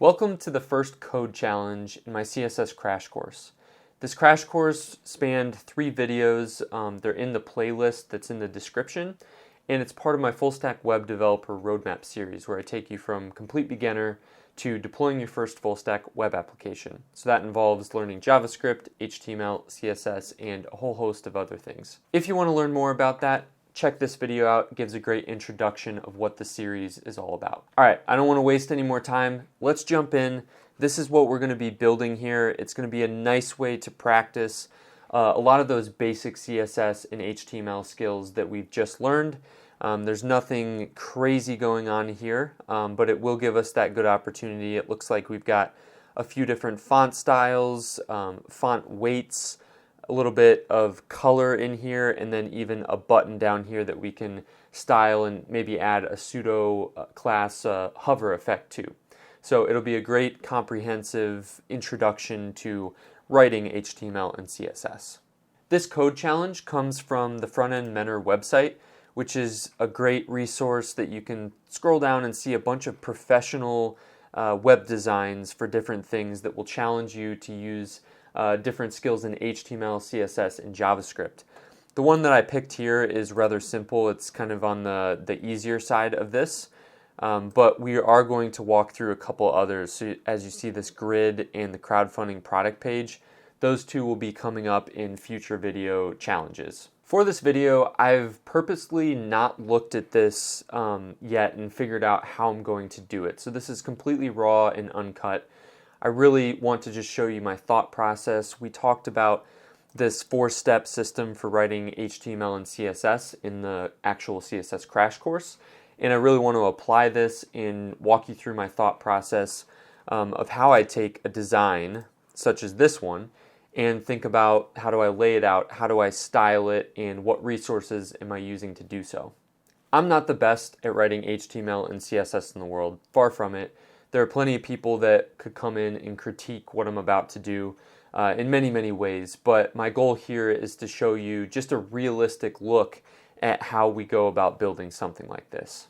Welcome to the first code challenge in my CSS crash course. This crash course spanned 3 videos. They're in the playlist that's in the description, and it's part of my full stack web developer roadmap series where I take you from complete beginner to deploying your first full stack web application. So that involves learning JavaScript, HTML, CSS, and a whole host of other things. If you want to learn more about that, check this video out. It gives a great introduction of what the series is all about. All right, I don't want to waste any more time. Let's jump in. This is what we're going to be building here. It's going to be a nice way to practice a lot of those basic CSS and HTML skills that we've just learned. There's nothing crazy going on here, but it will give us that good opportunity. It looks like we've got a few different font styles, font weights, a little bit of color in here, and then even a button down here that we can style and maybe add a pseudo class hover effect to. So it'll be a great comprehensive introduction to writing HTML and CSS. This code challenge comes from the Frontend Mentor website, which is a great resource that you can scroll down and see a bunch of professional web designs for different things that will challenge you to use different skills in HTML, CSS, and JavaScript. The one that I picked here is rather simple. It's kind of on the easier side of this, but we are going to walk through a couple others. So as you see this grid and the crowdfunding product page, those two will be coming up in future video challenges. For this video, I've purposely not looked at this yet and figured out how I'm going to do it. So this is completely raw and uncut. I really want to just show you my thought process. We talked about this 4-step system for writing HTML and CSS in the actual CSS crash course, and I really want to apply this and walk you through my thought process of how I take a design such as this one and think about how do I lay it out, how do I style it, and what resources am I using to do so. I'm not the best at writing HTML and CSS in the world, far from it. There are plenty of people that could come in and critique what I'm about to do in many, many ways, but my goal here is to show you just a realistic look at how we go about building something like this.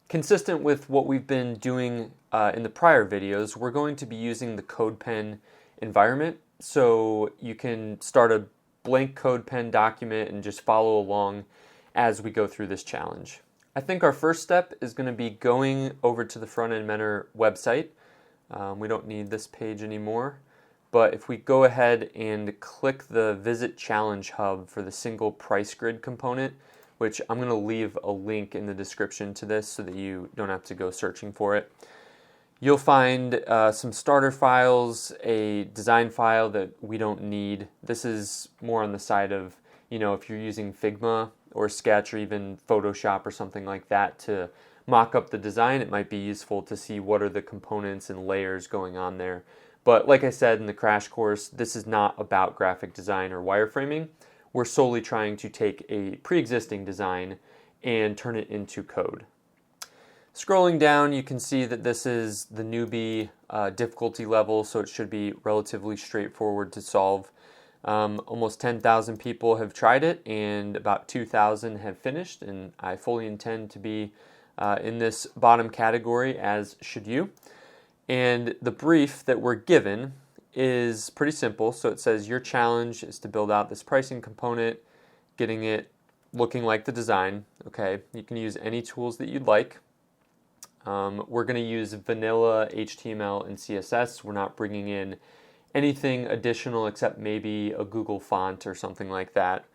Consistent with what we've been doing in the prior videos, we're going to be using the CodePen environment, so you can start a blank CodePen document and just follow along as we go through this challenge. I think our first step is going to be going over to the Frontend Mentor website. We don't need this page anymore, but if we go ahead and click the Visit Challenge Hub for the single price grid component, which I'm going to leave a link in the description to this so that you don't have to go searching for it. You'll find some starter files, a design file that we don't need. This is more on the side of, if you're using Figma or Sketch or even Photoshop or something like that to mock up the design, it might be useful to see what are the components and layers going on there. But like I said in the crash course, this is not about graphic design or wireframing. We're solely trying to take a pre-existing design and turn it into code. Scrolling down, you can see that this is the newbie difficulty level, so it should be relatively straightforward to solve. Almost 10,000 people have tried it and about 2,000 have finished, and I fully intend to be in this bottom category, as should you. And the brief that we're given is pretty simple. So it says your challenge is to build out this pricing component, getting it looking like the design. Okay, you can use any tools that you'd like. We're going to use vanilla HTML and CSS. We're not bringing in anything additional except maybe a Google font or something like that.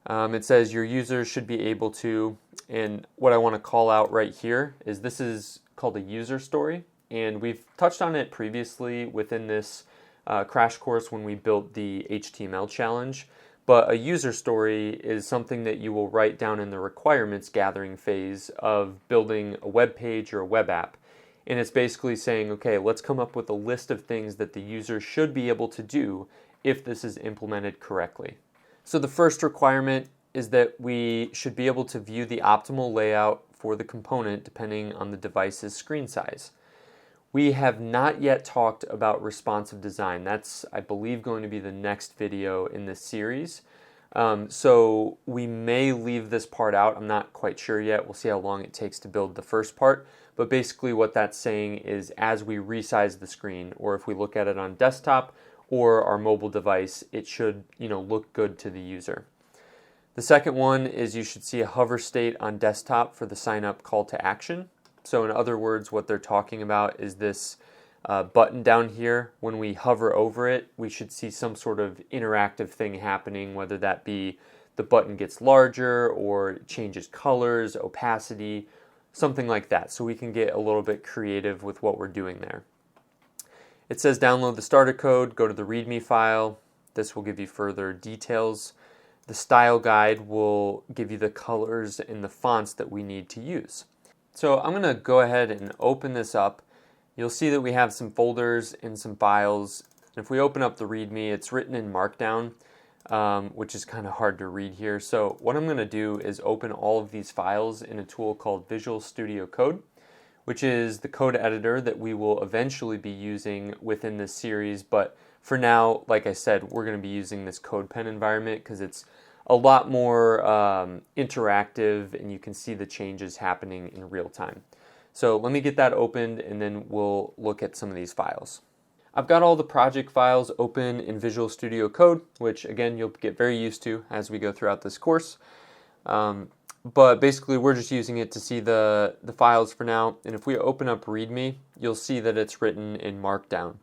It says your users should be able to, and what I want to call out right here is this is called a user story, and we've touched on it previously within this crash course when we built the HTML challenge, but a user story is something that you will write down in the requirements gathering phase of building a web page or a web app. And it's basically saying, okay, let's come up with a list of things that the user should be able to do if this is implemented correctly. So the first requirement is that we should be able to view the optimal layout for the component depending on the device's screen size. We have not yet talked about responsive design. That's, I believe, going to be the next video in this series. So we may leave this part out. I'm not quite sure yet. We'll see how long it takes to build the first part. but basically what that's saying is as we resize the screen, or if we look at it on desktop or our mobile device, it should, look good to the user. The second one is you should see a hover state on desktop for the sign up call to action. So in other words, what they're talking about is this button down here. When we hover over it, we should see some sort of interactive thing happening, whether that be the button gets larger or changes colors, opacity, something like that. So we can get a little bit creative with what we're doing there. It says download the starter code, go to the README file. This will give you further details. The style guide will give you the colors and the fonts that we need to use. So I'm going to go ahead and open this up. You'll see that we have some folders and some files. And if we open up the README, it's written in Markdown, which is kind of hard to read here. So what I'm going to do is open all of these files in a tool called Visual Studio Code, which is the code editor that we will eventually be using within this series. But for now, like I said, we're going to be using this CodePen environment because it's a lot more interactive and you can see the changes happening in real time. So let me get that opened and then we'll look at some of these files. I've got all the project files open in Visual Studio Code, which again, you'll get very used to as we go throughout this course. But basically, we're just using it to see the files for now. And if we open up README, you'll see that it's written in Markdown.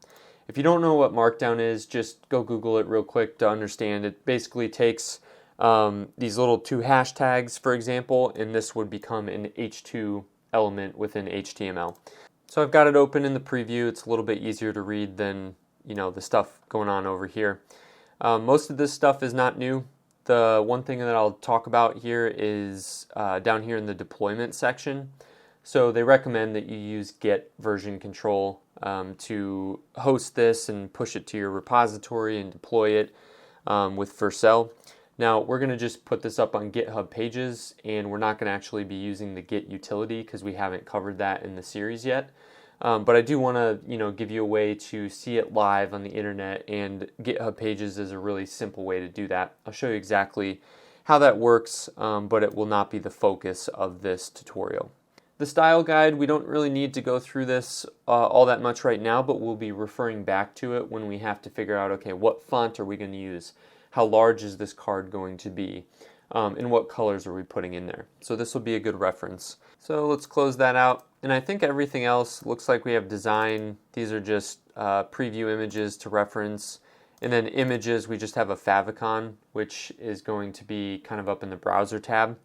If you don't know what Markdown is, just go Google it real quick to understand. It basically takes these little two hashtags, for example, and this would become an H2 element within HTML. So I've got it open in the preview. It's a little bit easier to read than the stuff going on over here. Most of this stuff is not new. The one thing that I'll talk about here is down here in the deployment section. So they recommend that you use Git version control to host this and push it to your repository and deploy it with Vercel. Now we're going to just put this up on GitHub pages, and we're not going to actually be using the Git utility because we haven't covered that in the series yet. But I do want to, give you a way to see it live on the internet, and GitHub Pages is a really simple way to do that. I'll show you exactly how that works, but it will not be the focus of this tutorial. The style guide, we don't really need to go through this all that much right now, but we'll be referring back to it when we have to figure out, okay, what font are we going to use? How large is this card going to be? And what colors are we putting in there? So this will be a good reference. So let's close that out. And I think everything else looks like we have design. These are just preview images to reference. And then images, we just have a favicon, which is going to be kind of up in the browser tab.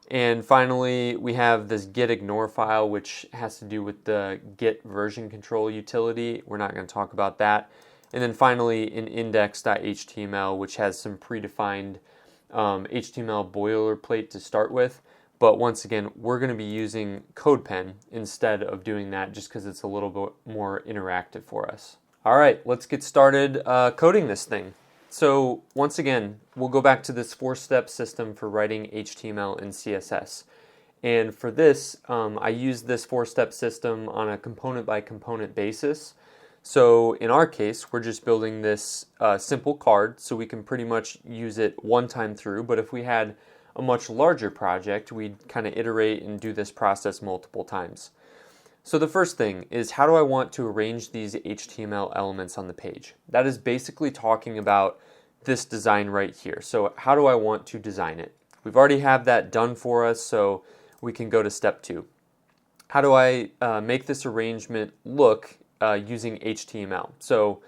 And finally, we have this git ignore file, which has to do with the Git version control utility. We're not going to talk about that. And then finally, an index.html, which has some predefined HTML boilerplate to start with. But once again, we're going to be using CodePen instead of doing that just because it's a little bit more interactive for us. All right, let's get started coding this thing. So once again, we'll go back to this 4-step system for writing HTML and CSS. And for this, I use this 4-step system on a component-by-component basis. So in our case, we're just building this simple card, so we can pretty much use it one time through. But if we had a much larger project, we'd kind of iterate and do this process multiple times. So the first thing is, how do I want to arrange these HTML elements on the page? That is basically talking about this design right here. So how do I want to design it? We've already have that done for us, so we can go to step 2. How do I make this arrangement look using HTML? So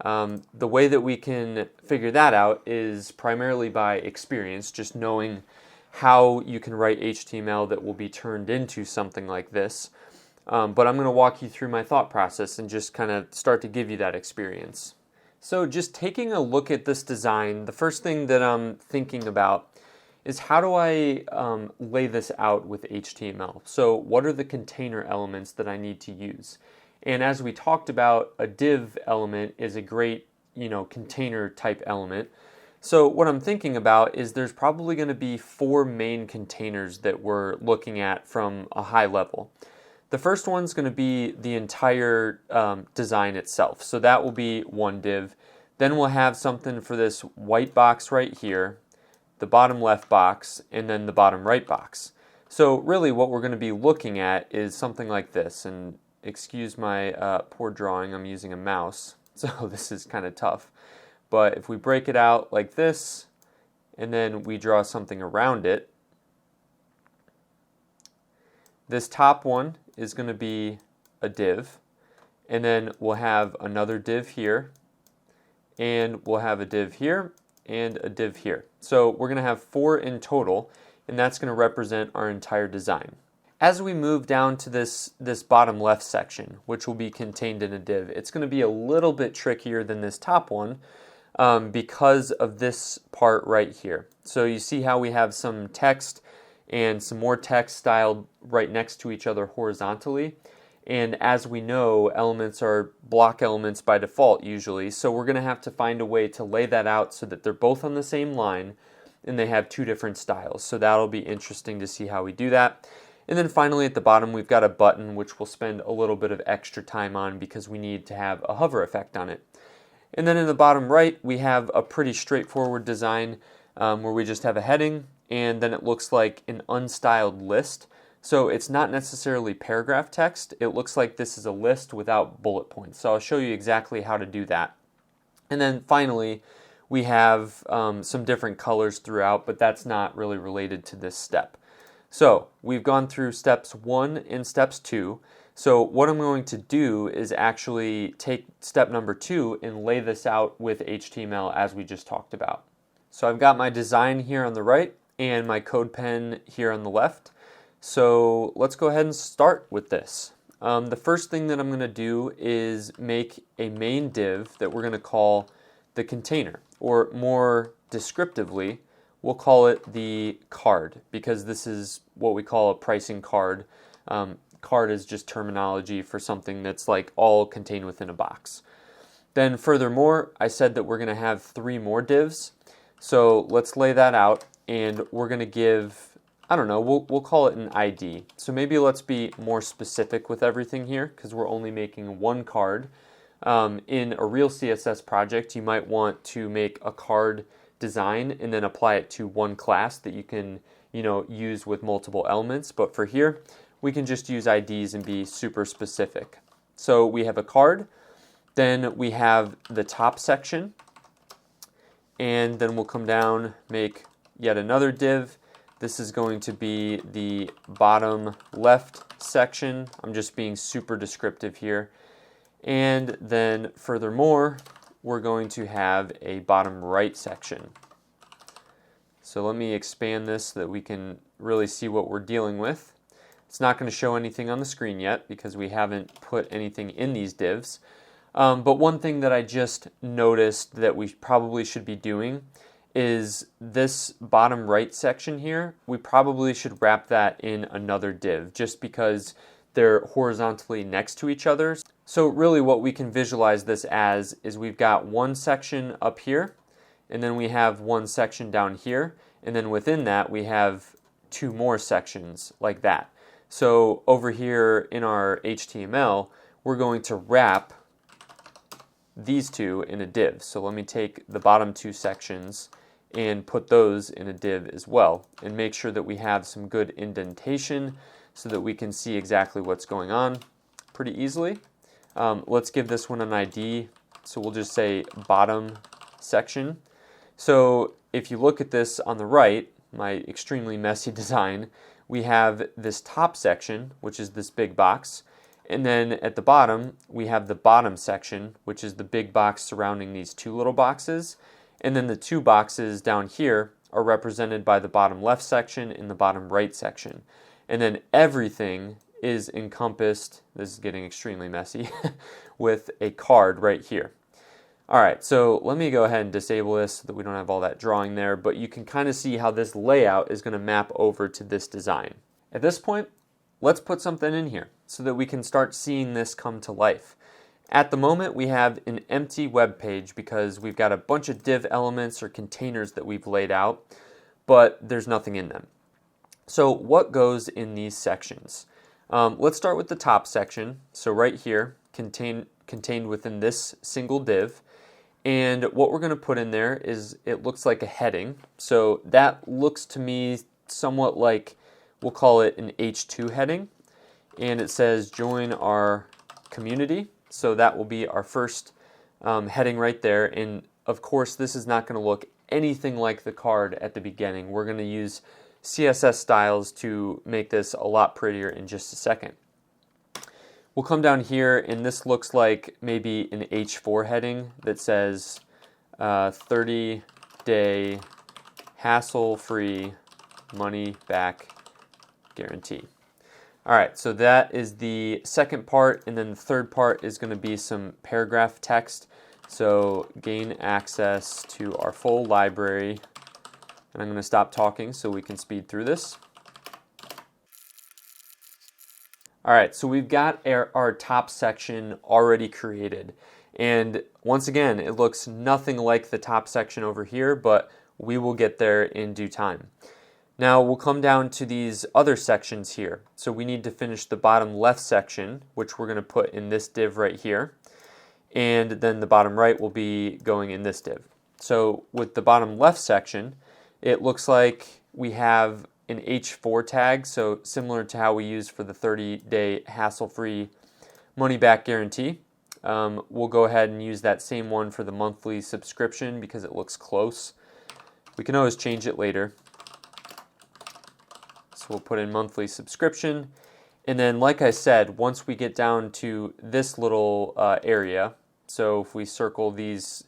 the way that we can figure that out is primarily by experience, just knowing how you can write HTML that will be turned into something like this. But I'm going to walk you through my thought process and just kind of start to give you that experience. So just taking a look at this design, the first thing that I'm thinking about is, how do I lay this out with HTML? So what are the container elements that I need to use? And as we talked about, a div element is a great, container type element. So what I'm thinking about is there's probably going to be 4 main containers that we're looking at from a high level. The first one's going to be the entire design itself. So that will be one div. Then we'll have something for this white box right here, the bottom left box, and then the bottom right box. So really what we're going to be looking at is something like this, and excuse my poor drawing, I'm using a mouse, so this is kind of tough. But if we break it out like this, and then we draw something around it, this top one is going to be a div, and then we'll have another div here, and we'll have a div here, and a div here. So we're going to have 4 in total, and that's going to represent our entire design. As we move down to this bottom left section, which will be contained in a div, it's going to be a little bit trickier than this top one because of this part right here. So you see how we have some text and some more text styled right next to each other horizontally. And as we know, elements are block elements by default usually, so we're going to have to find a way to lay that out so that they're both on the same line and they have 2 different styles. So that'll be interesting to see how we do that. And then finally at the bottom we've got a button which we'll spend a little bit of extra time on because we need to have a hover effect on it. And then in the bottom right we have a pretty straightforward design where we just have a heading, and then it looks like an unstyled list. So it's not necessarily paragraph text, it looks like this is a list without bullet points. So I'll show you exactly how to do that. And then finally, we have some different colors throughout, but that's not really related to this step. So we've gone through steps 1 and steps 2. So what I'm going to do is actually take step number 2 and lay this out with HTML as we just talked about. So I've got my design here on the right and my code pen here on the left. So let's go ahead and start with this. The first thing that I'm going to do is make a main div that we're going to call the container, or more descriptively, we'll call it the card, because this is what we call a pricing card. Card is just terminology for something that's like all contained within a box. Then furthermore, I said that we're going to have 3 more divs. So let's lay that out, and we're going to give, I don't know, we'll call it an ID. So maybe let's be more specific with everything here because we're only making 1 card. In a real CSS project, you might want to make a card design and then apply it to 1 class that you can, use with multiple elements. But for here, we can just use IDs and be super specific. So we have a card, then we have the top section, and then we'll come down, make yet another div. This is going to be the bottom left section. I'm just being super descriptive here. And then furthermore, we're going to have a bottom right section. So let me expand this so that we can really see what we're dealing with. It's not going to show anything on the screen yet because we haven't put anything in these divs. But one thing that I just noticed that we probably should be doing is this bottom right section here, we probably should wrap that in another div just because they're horizontally next to each other. So really what we can visualize this as is we've got 1 section up here, and then we have 1 section down here, and then within that we have 2 more sections like that. So over here in our HTML, we're going to wrap these 2 in a div. So let me take the bottom 2 sections and put those in a div as well, and make sure that we have some good indentation so that we can see exactly what's going on pretty easily. Let's give this one an ID, so we'll just say bottom section. So if you look at this on the right, my extremely messy design, we have this top section, which is this big box, and then at the bottom we have the bottom section, which is the big box surrounding these 2 little boxes. And then the 2 boxes down here are represented by the bottom left section and the bottom right section. And then everything is encompassed, this is getting extremely messy, with a card right here. Alright, so let me go ahead and disable this so that we don't have all that drawing there, but you can kind of see how this layout is going to map over to this design. At this point, let's put something in here so that we can start seeing this come to life. At the moment, we have an empty web page because we've got a bunch of div elements or containers that we've laid out, but there's nothing in them. So what goes in these sections? Let's start with the top section. So right here, contained within this single div. And what we're going to put in there is, it looks like a heading. So that looks to me somewhat like we'll call it an H2 heading, and it says join our community. So that will be our first heading right there. And of course, this is not going to look anything like the card at the beginning. We're going to use CSS styles to make this a lot prettier in just a second. We'll come down here, and this looks like maybe an H4 heading that says 30-day hassle-free money-back guarantee. All right, so that is the second part, and then the third part is going to be some paragraph text. So gain access to our full library, and I'm going to stop talking so we can speed through this. All right, so we've got our top section already created. And once again, it looks nothing like the top section over here, but we will get there in due time. Now we'll come down to these other sections here. So we need to finish the bottom left section, which we're going to put in this div right here. And then the bottom right will be going in this div. So with the bottom left section, it looks like we have an H4 tag, so similar to how we use for the 30-day hassle-free money-back guarantee. We'll go ahead and use that same one for the monthly subscription because it looks close. We can always change it later. So we'll put in monthly subscription. And then, like I said, once we get down to this little area, so if we circle these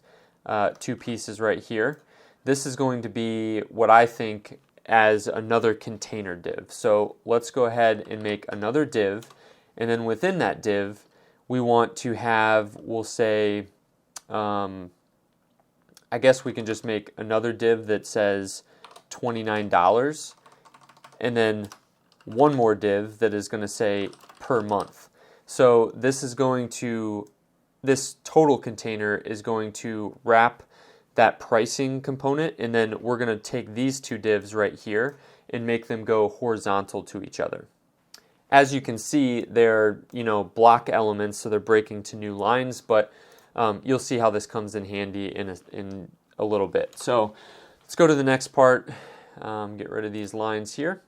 two pieces right here, this is going to be what I think as another container div. So let's go ahead and make another div, and then within that div we want to have, we'll say, I guess we can just make another div that says $29, and then one more div that is going to say per month. So this total container is going to wrap that pricing component, and then we're going to take these two divs right here and make them go horizontal to each other. As you can see, they're block elements, so they're breaking to new lines, but you'll see how this comes in handy in a little bit. So let's go to the next part, get rid of these lines here,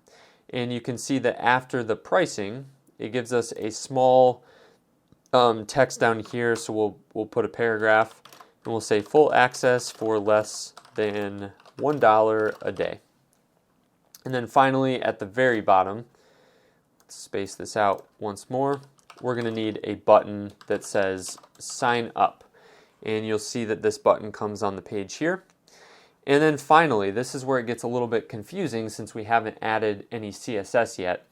and you can see that after the pricing, it gives us a small text down here, so we'll put a paragraph, and we'll say full access for less than $1 a day. And then finally, at the very bottom, let's space this out once more, we're going to need a button that says sign up. And you'll see that this button comes on the page here. And then finally, this is where it gets a little bit confusing since we haven't added any CSS yet.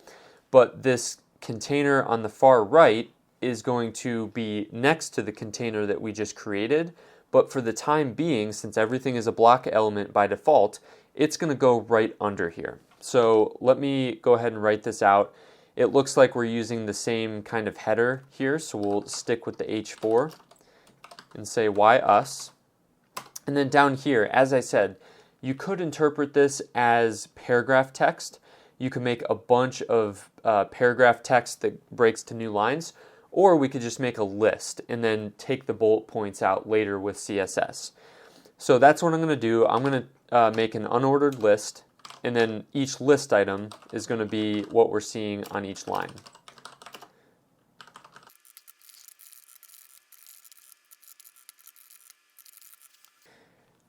But this container on the far right is going to be next to the container that we just created. But for the time being, since everything is a block element by default, it's going to go right under here. So let me go ahead and write this out. It looks like we're using the same kind of header here, so we'll stick with the H4 and say why us. And then down here, as I said, you could interpret this as paragraph text. You could make a bunch of paragraph text that breaks to new lines, or we could just make a list and then take the bullet points out later with CSS. So that's what I'm going to do. I'm going to make an unordered list, and then each list item is going to be what we're seeing on each line.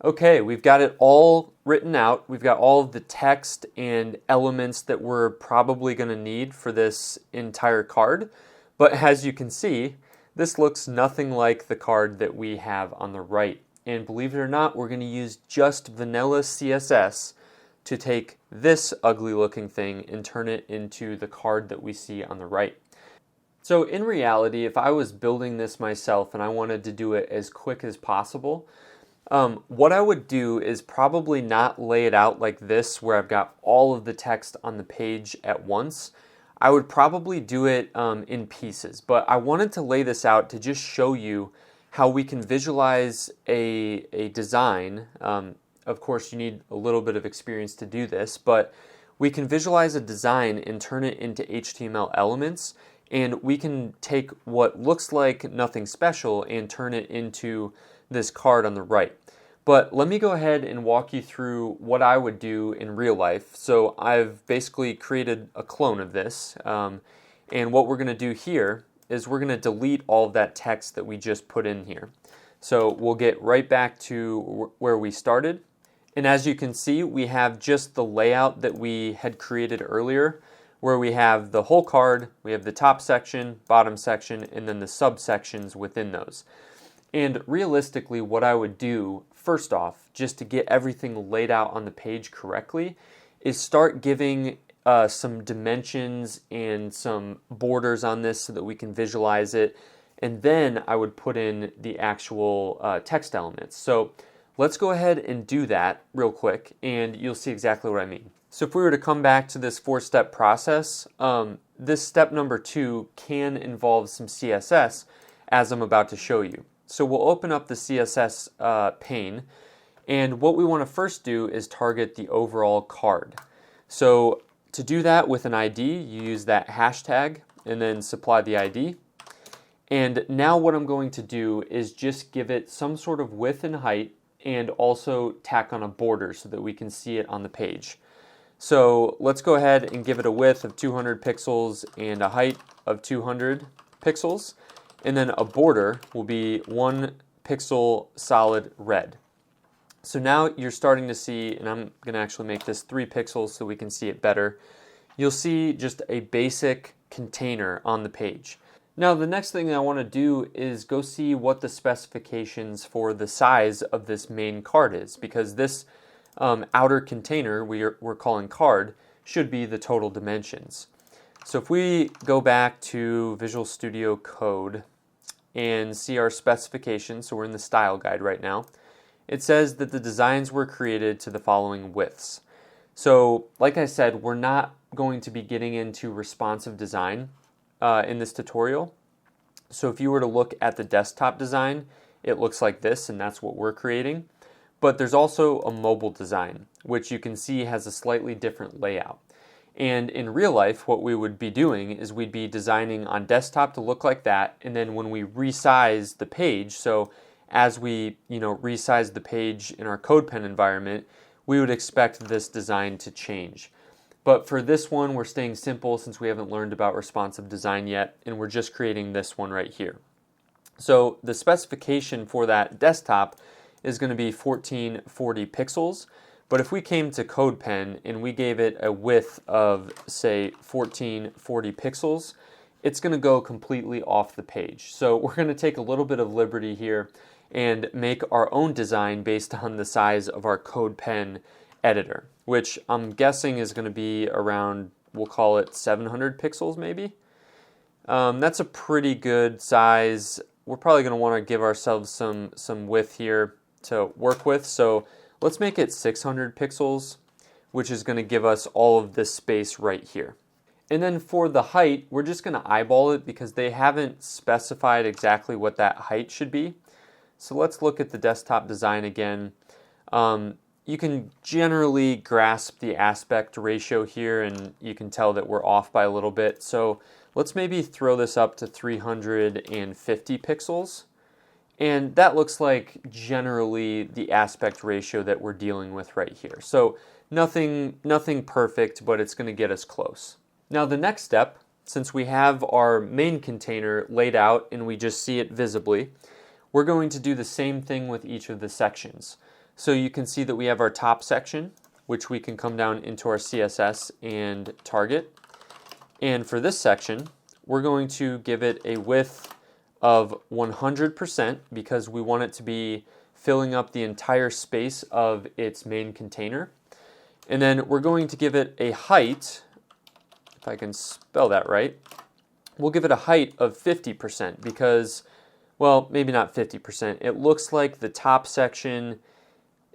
Okay, we've got it all written out. We've got all of the text and elements that we're probably going to need for this entire card. But as you can see, this looks nothing like the card that we have on the right. And believe it or not, we're going to use just vanilla CSS to take this ugly looking thing and turn it into the card that we see on the right. So in reality, if I was building this myself and I wanted to do it as quick as possible, what I would do is probably not lay it out like this where I've got all of the text on the page at once. I would probably do it in pieces, but I wanted to lay this out to just show you how we can visualize a design. Of course, you need a little bit of experience to do this, but we can visualize a design and turn it into HTML elements, and we can take what looks like nothing special and turn it into this card on the right. But let me go ahead and walk you through what I would do in real life. So I've basically created a clone of this. And what we're going to do here is we're going to delete all of that text that we just put in here. So we'll get right back to where we started. And as you can see, we have just the layout that we had created earlier, where we have the whole card, we have the top section, bottom section, and then the subsections within those. And realistically, what I would do, first off, just to get everything laid out on the page correctly, is start giving some dimensions and some borders on this so that we can visualize it. And then I would put in the actual text elements. So let's go ahead and do that real quick, and you'll see exactly what I mean. So if we were to come back to this 4-step process, this step number 2 can involve some CSS, as I'm about to show you. So we'll open up the CSS pane, and what we want to first do is target the overall card. So to do that with an ID, you use that hashtag and then supply the ID. And now what I'm going to do is just give it some sort of width and height, and also tack on a border so that we can see it on the page. So let's go ahead and give it a width of 200 pixels and a height of 200 pixels. And then a border will be 1 pixel solid red. So now you're starting to see, and I'm going to actually make this 3 pixels so we can see it better. You'll see just a basic container on the page. Now the next thing I want to do is go see what the specifications for the size of this main card is, because this outer container we're calling card should be the total dimensions. So if we go back to Visual Studio Code and see our specifications, so we're in the style guide right now, it says that the designs were created to the following widths. So like I said, we're not going to be getting into responsive design in this tutorial. So if you were to look at the desktop design, it looks like this, and that's what we're creating. But there's also a mobile design, which you can see has a slightly different layout. And in real life, what we would be doing is we'd be designing on desktop to look like that, and then when we resize the page, so as we resize the page in our CodePen environment, we would expect this design to change. But for this one, we're staying simple since we haven't learned about responsive design yet, and we're just creating this one right here. So the specification for that desktop is going to be 1440 pixels. But if we came to CodePen and we gave it a width of, say, 1440 pixels, it's going to go completely off the page. So we're going to take a little bit of liberty here and make our own design based on the size of our CodePen editor, which I'm guessing is going to be around, we'll call it 700 pixels maybe. That's a pretty good size. We're probably going to want to give ourselves some width here to work with. So let's make it 600 pixels, which is going to give us all of this space right here. And then for the height, we're just going to eyeball it because they haven't specified exactly what that height should be. So let's look at the desktop design again. You can generally grasp the aspect ratio here, and you can tell that we're off by a little bit. So let's maybe throw this up to 350 pixels. And that looks like generally the aspect ratio that we're dealing with right here. So nothing perfect, but it's going to get us close. Now the next step, since we have our main container laid out and we just see it visibly, we're going to do the same thing with each of the sections. So you can see that we have our top section, which we can come down into our CSS and target. And for this section, we're going to give it a width of 100% because we want it to be filling up the entire space of its main container. And then we're going to give it a height, if I can spell that right, we'll give it a height of 50% because, well, maybe not 50%. It looks like the top section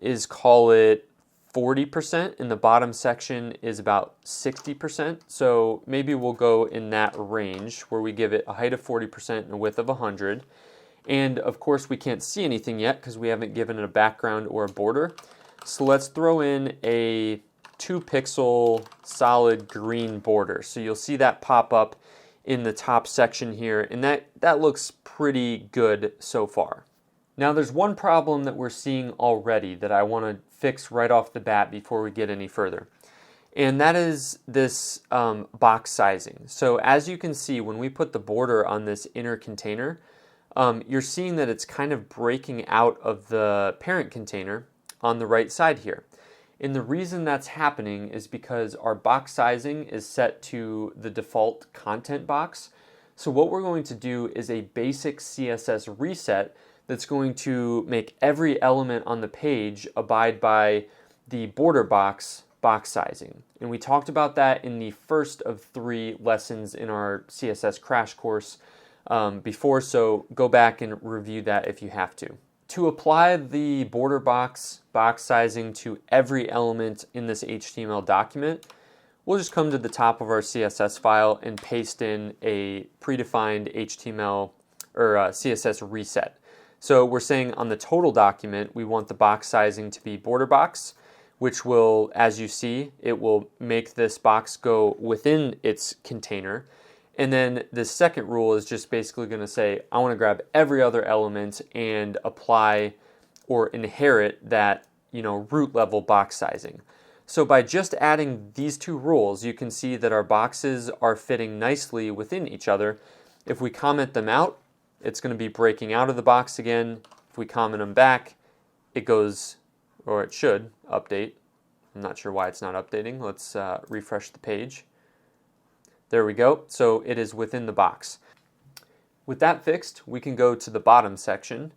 is, call it 40%, and the bottom section is about 60%. So maybe we'll go in that range where we give it a height of 40% and a width of 100. And of course we can't see anything yet because we haven't given it a background or a border. So let's throw in a 2 pixel solid green border. So you'll see that pop up in the top section here, and that looks pretty good so far. Now there's one problem that we're seeing already that I want to fix right off the bat before we get any further. And that is this box sizing. So as you can see, when we put the border on this inner container, you're seeing that it's kind of breaking out of the parent container on the right side here. And the reason that's happening is because our box sizing is set to the default content box. So what we're going to do is a basic CSS reset that's going to make every element on the page abide by the border box sizing. And we talked about that in the first of 3 lessons in our CSS crash course before, so go back and review that if you have to. To apply the border box sizing to every element in this HTML document, we'll just come to the top of our CSS file and paste in a predefined HTML or CSS reset. So we're saying on the total document, we want the box sizing to be border box, which will, as you see, it will make this box go within its container. And then the second rule is just basically going to say, I want to grab every other element and apply or inherit that, root level box sizing. So by just adding these 2 rules, you can see that our boxes are fitting nicely within each other. If we comment them out, it's going to be breaking out of the box again. If we comment them back, it goes, or it should, update. I'm not sure why it's not updating. Let's refresh the page. There we go. So it is within the box. With that fixed, we can go to the bottom section.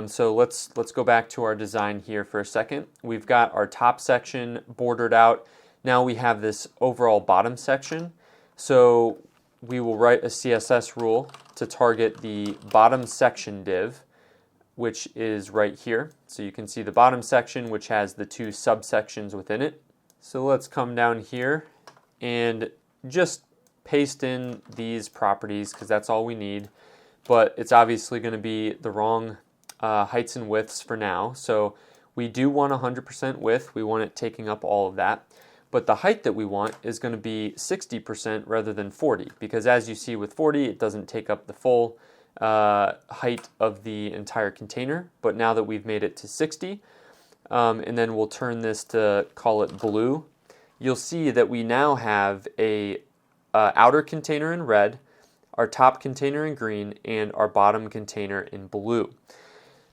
So let's go back to our design here for a second. We've got our top section bordered out. Now we have this overall bottom section. So we will write a CSS rule to target the bottom section div, which is right here. So you can see the bottom section, which has the 2 subsections within it. So let's come down here and just paste in these properties because that's all we need. But it's obviously going to be the wrong heights and widths for now. So we do want 100% width. We want it taking up all of that. But the height that we want is going to be 60% rather than 40, because as you see with 40, it doesn't take up the full height of the entire container. But now that we've made it to 60, and then we'll turn this to call it blue, you'll see that we now have a outer container in red, our top container in green, and our bottom container in blue.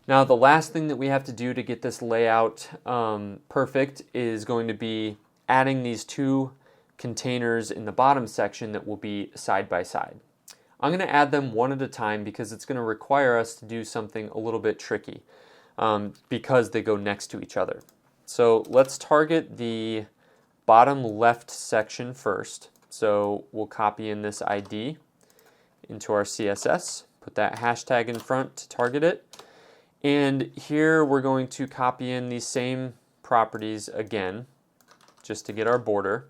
Now the last thing that we have to do to get this layout perfect is going to be adding these 2 containers in the bottom section that will be side by side. I'm going to add them one at a time because it's going to require us to do something a little bit tricky because they go next to each other. So let's target the bottom left section first. So we'll copy in this ID into our CSS, put that hashtag in front to target it. And here we're going to copy in these same properties again, just to get our border.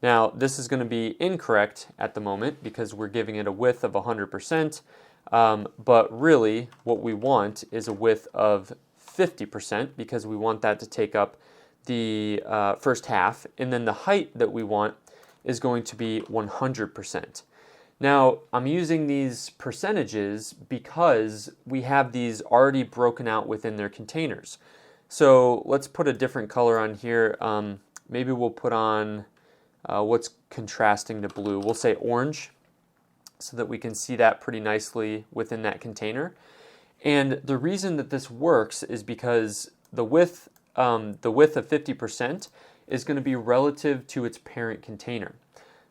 Now this is going to be incorrect at the moment because we're giving it a width of 100%, but really what we want is a width of 50% because we want that to take up the first half, and then the height that we want is going to be 100%. Now I'm using these percentages because we have these already broken out within their containers. So let's put a different color on here. Maybe we'll put on what's contrasting to blue. We'll say orange so that we can see that pretty nicely within that container. And the reason that this works is because the width of 50% is going to be relative to its parent container.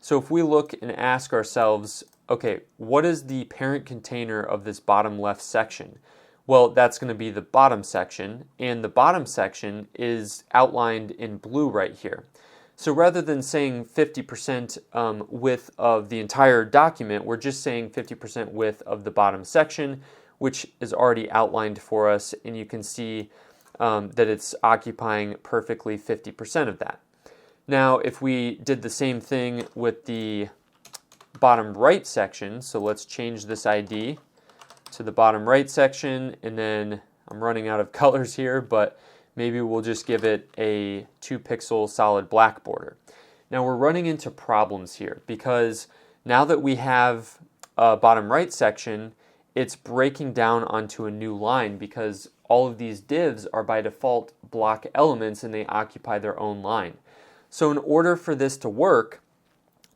So if we look and ask ourselves, okay, what is the parent container of this bottom left section? Well, that's going to be the bottom section, and the bottom section is outlined in blue right here. So rather than saying 50% width of the entire document, we're just saying 50% width of the bottom section, which is already outlined for us, and you can see that it's occupying perfectly 50% of that. Now, if we did the same thing with the bottom right section, so let's change this ID to the bottom right section, and then I'm running out of colors here, but maybe we'll just give it a 2-pixel solid black border. Now we're running into problems here because now that we have a bottom right section it's breaking down onto a new line because all of these divs are by default block elements and they occupy their own line. So in order for this to work,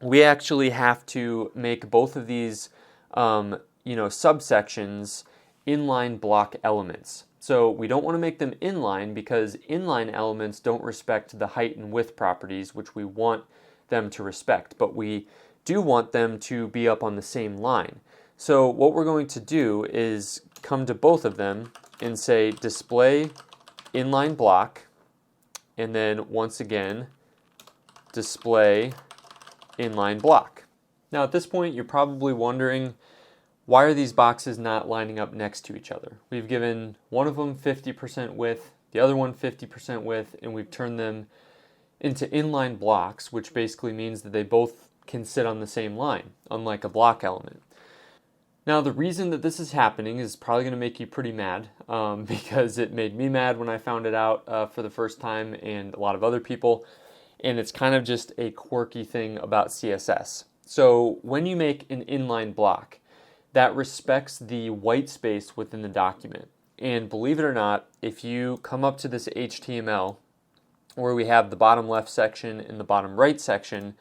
we actually have to make both of these subsections inline block elements. So we don't want to make them inline because inline elements don't respect the height and width properties, which we want them to respect, but we do want them to be up on the same line. So what we're going to do is come to both of them and say display inline block, and then once again display inline block. Now at this point you're probably wondering, why are these boxes not lining up next to each other? We've given one of them 50% width, the other one 50% width, and we've turned them into inline blocks, which basically means that they both can sit on the same line, unlike a block element. Now the reason that this is happening is probably going to make you pretty mad, because it made me mad when I found it out for the first time, and a lot of other people, and it's kind of just a quirky thing about CSS. So when you make an inline block, that respects the white space within the document. And believe it or not, if you come up to this HTML, where we have the bottom left section and the bottom right section,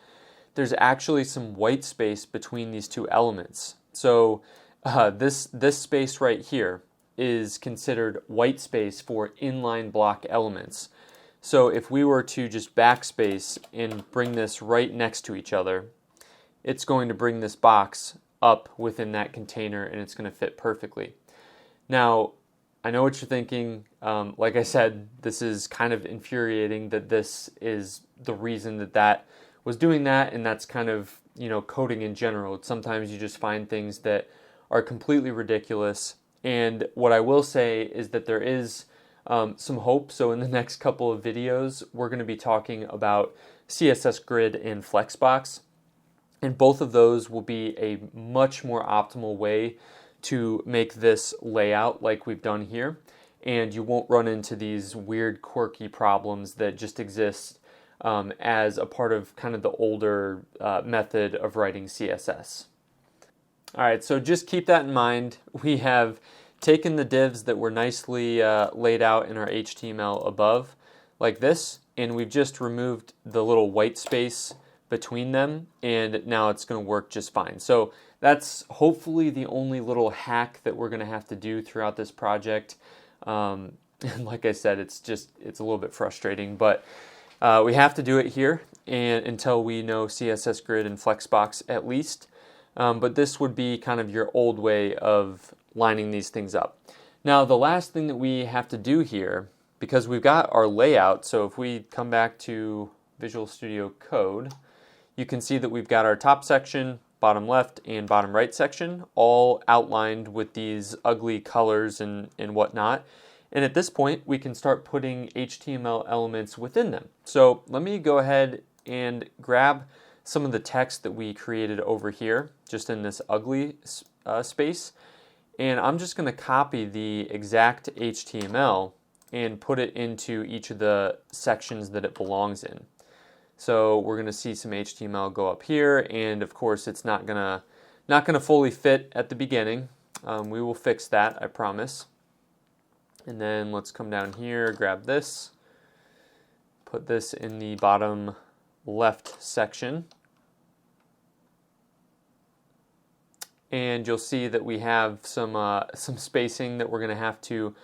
there's actually some white space between these two elements. So this space right here is considered white space for inline block elements. So if we were to just backspace and bring this right next to each other, it's going to bring this box up within that container and it's going to fit perfectly. Now, I know what you're thinking. Like I said, this is kind of infuriating that this is the reason that was doing that, and that's kind of, coding in general. Sometimes you just find things that are completely ridiculous, and what I will say is that there is some hope. So in the next couple of videos, we're going to be talking about CSS Grid and Flexbox, and both of those will be a much more optimal way to make this layout like we've done here, and you won't run into these weird quirky problems that just exist as a part of kind of the older method of writing CSS. All right, so just keep that in mind. We have taken the divs that were nicely laid out in our HTML above, like this, and we've just removed the little white space between them, and now it's going to work just fine. So that's hopefully the only little hack that we're going to have to do throughout this project. And like I said, it's a little bit frustrating, but we have to do it here and until we know CSS Grid and Flexbox at least. But this would be kind of your old way of lining these things up. Now the last thing that we have to do here, because we've got our layout, so if we come back to Visual Studio Code, you can see that we've got our top section, bottom left and bottom right section, all outlined with these ugly colors and whatnot. And at this point, we can start putting HTML elements within them. So let me go ahead and grab some of the text that we created over here, just in this ugly space. And I'm just going to copy the exact HTML and put it into each of the sections that it belongs in. So we're going to see some HTML go up here, and of course it's not gonna fully fit at the beginning. We will fix that, I promise. And then let's come down here, grab this, put this in the bottom left section, and you'll see that we have some spacing that we're going to have to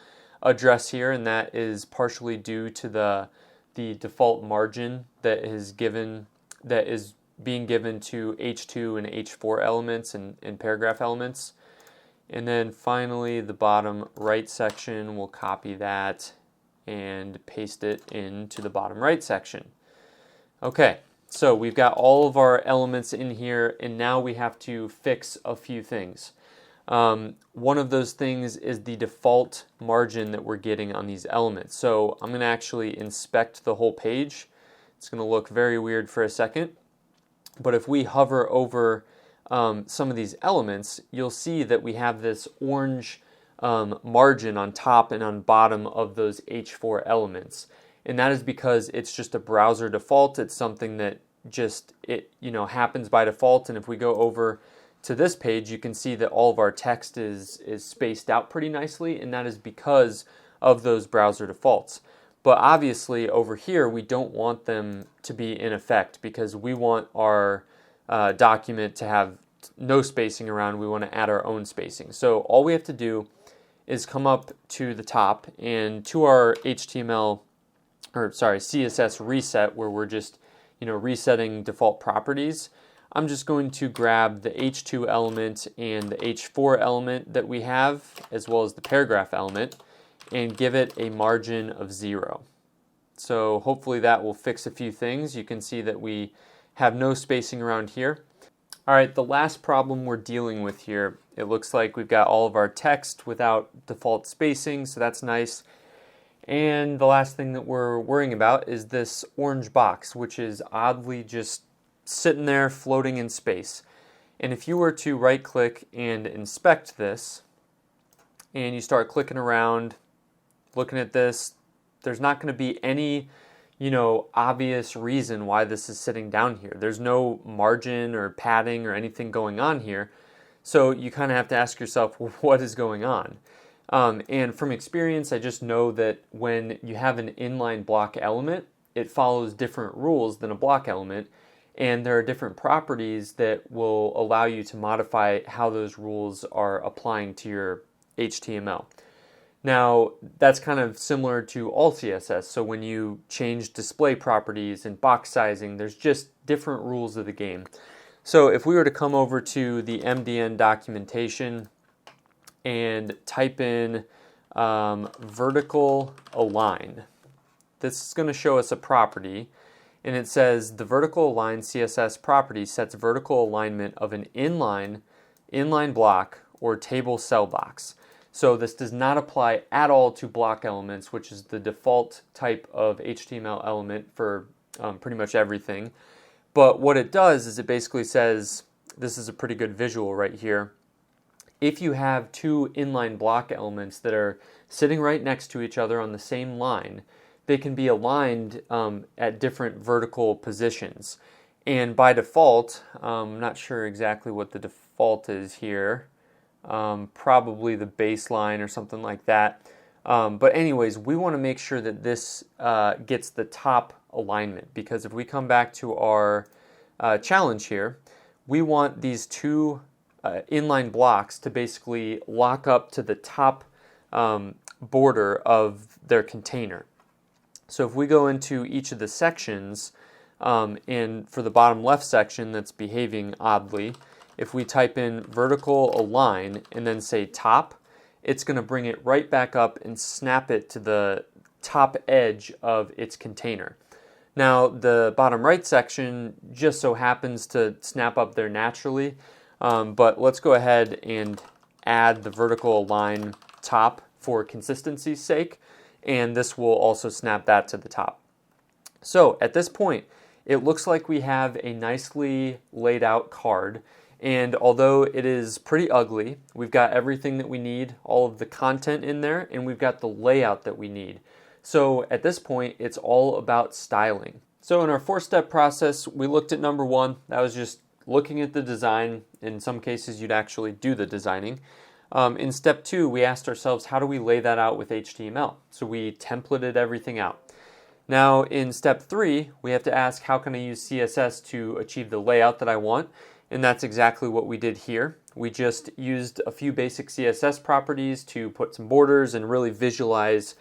address here, and that is partially due to the default margin that is being given to H2 and H4 elements and paragraph elements. And then finally, the bottom right section, we'll copy that and paste it into the bottom right section. Okay, so we've got all of our elements in here, and now we have to fix a few things. One of those things is the default margin that we're getting on these elements. So I'm going to actually inspect the whole page. It's going to look very weird for a second, but if we hover over some of these elements, you'll see that we have this orange margin on top and on bottom of those H4 elements. And that is because it's just a browser default. It's something that just happens by default. And if we go over to this page, you can see that all of our text is spaced out pretty nicely, and that is because of those browser defaults. But obviously over here, we don't want them to be in effect because we want our document to have no spacing around. We want to add our own spacing. So all we have to do is come up to the top and to our CSS reset, where we're just resetting default properties. I'm just going to grab the H2 element and the H4 element that we have, as well as the paragraph element, and give it a margin of 0. So hopefully that will fix a few things. You can see that we have no spacing around here. All right, the last problem we're dealing with here, it looks like we've got all of our text without default spacing, so that's nice. And the last thing that we're worrying about is this orange box, which is oddly just sitting there floating in space. And if you were to right click and inspect this, and you start clicking around, looking at this, there's not going to be any obvious reason why this is sitting down here. There's no margin or padding or anything going on here. So you kind of have to ask yourself, well, what is going on? And from experience, I just know that when you have an inline block element, it follows different rules than a block element. And there are different properties that will allow you to modify how those rules are applying to your HTML. Now, that's kind of similar to all CSS. So when you change display properties and box sizing, there's just different rules of the game. So if we were to come over to the MDN documentation and type in vertical align, this is going to show us a property, and it says the vertical align CSS property sets vertical alignment of an inline block or table cell box. So this does not apply at all to block elements, which is the default type of HTML element for pretty much everything. But what it does is it basically says, this is a pretty good visual right here, if you have two inline block elements that are sitting right next to each other on the same line, they can be aligned at different vertical positions. And by default, I'm not sure exactly what the default is here, probably the baseline or something like that. But anyways, we want to make sure that this gets the top alignment, because if we come back to our challenge here, we want these two inline blocks to basically lock up to the top border of their container. So if we go into each of the sections, and for the bottom left section that's behaving oddly, if we type in vertical align and then say top, it's going to bring it right back up and snap it to the top edge of its container. Now the bottom right section just so happens to snap up there naturally, but let's go ahead and add the vertical align top for consistency's sake, and this will also snap that to the top. So at this point, it looks like we have a nicely laid out card, and although it is pretty ugly, we've got everything that we need, all of the content in there, and we've got the layout that we need. So at this point, it's all about styling. So in our 4-step process, we looked at number 1. That was just looking at the design. In some cases, you'd actually do the designing. In step 2, we asked ourselves, how do we lay that out with HTML? So we templated everything out. Now in step 3, we have to ask, how can I use CSS to achieve the layout that I want? And that's exactly what we did here. We just used a few basic CSS properties to put some borders and really visualize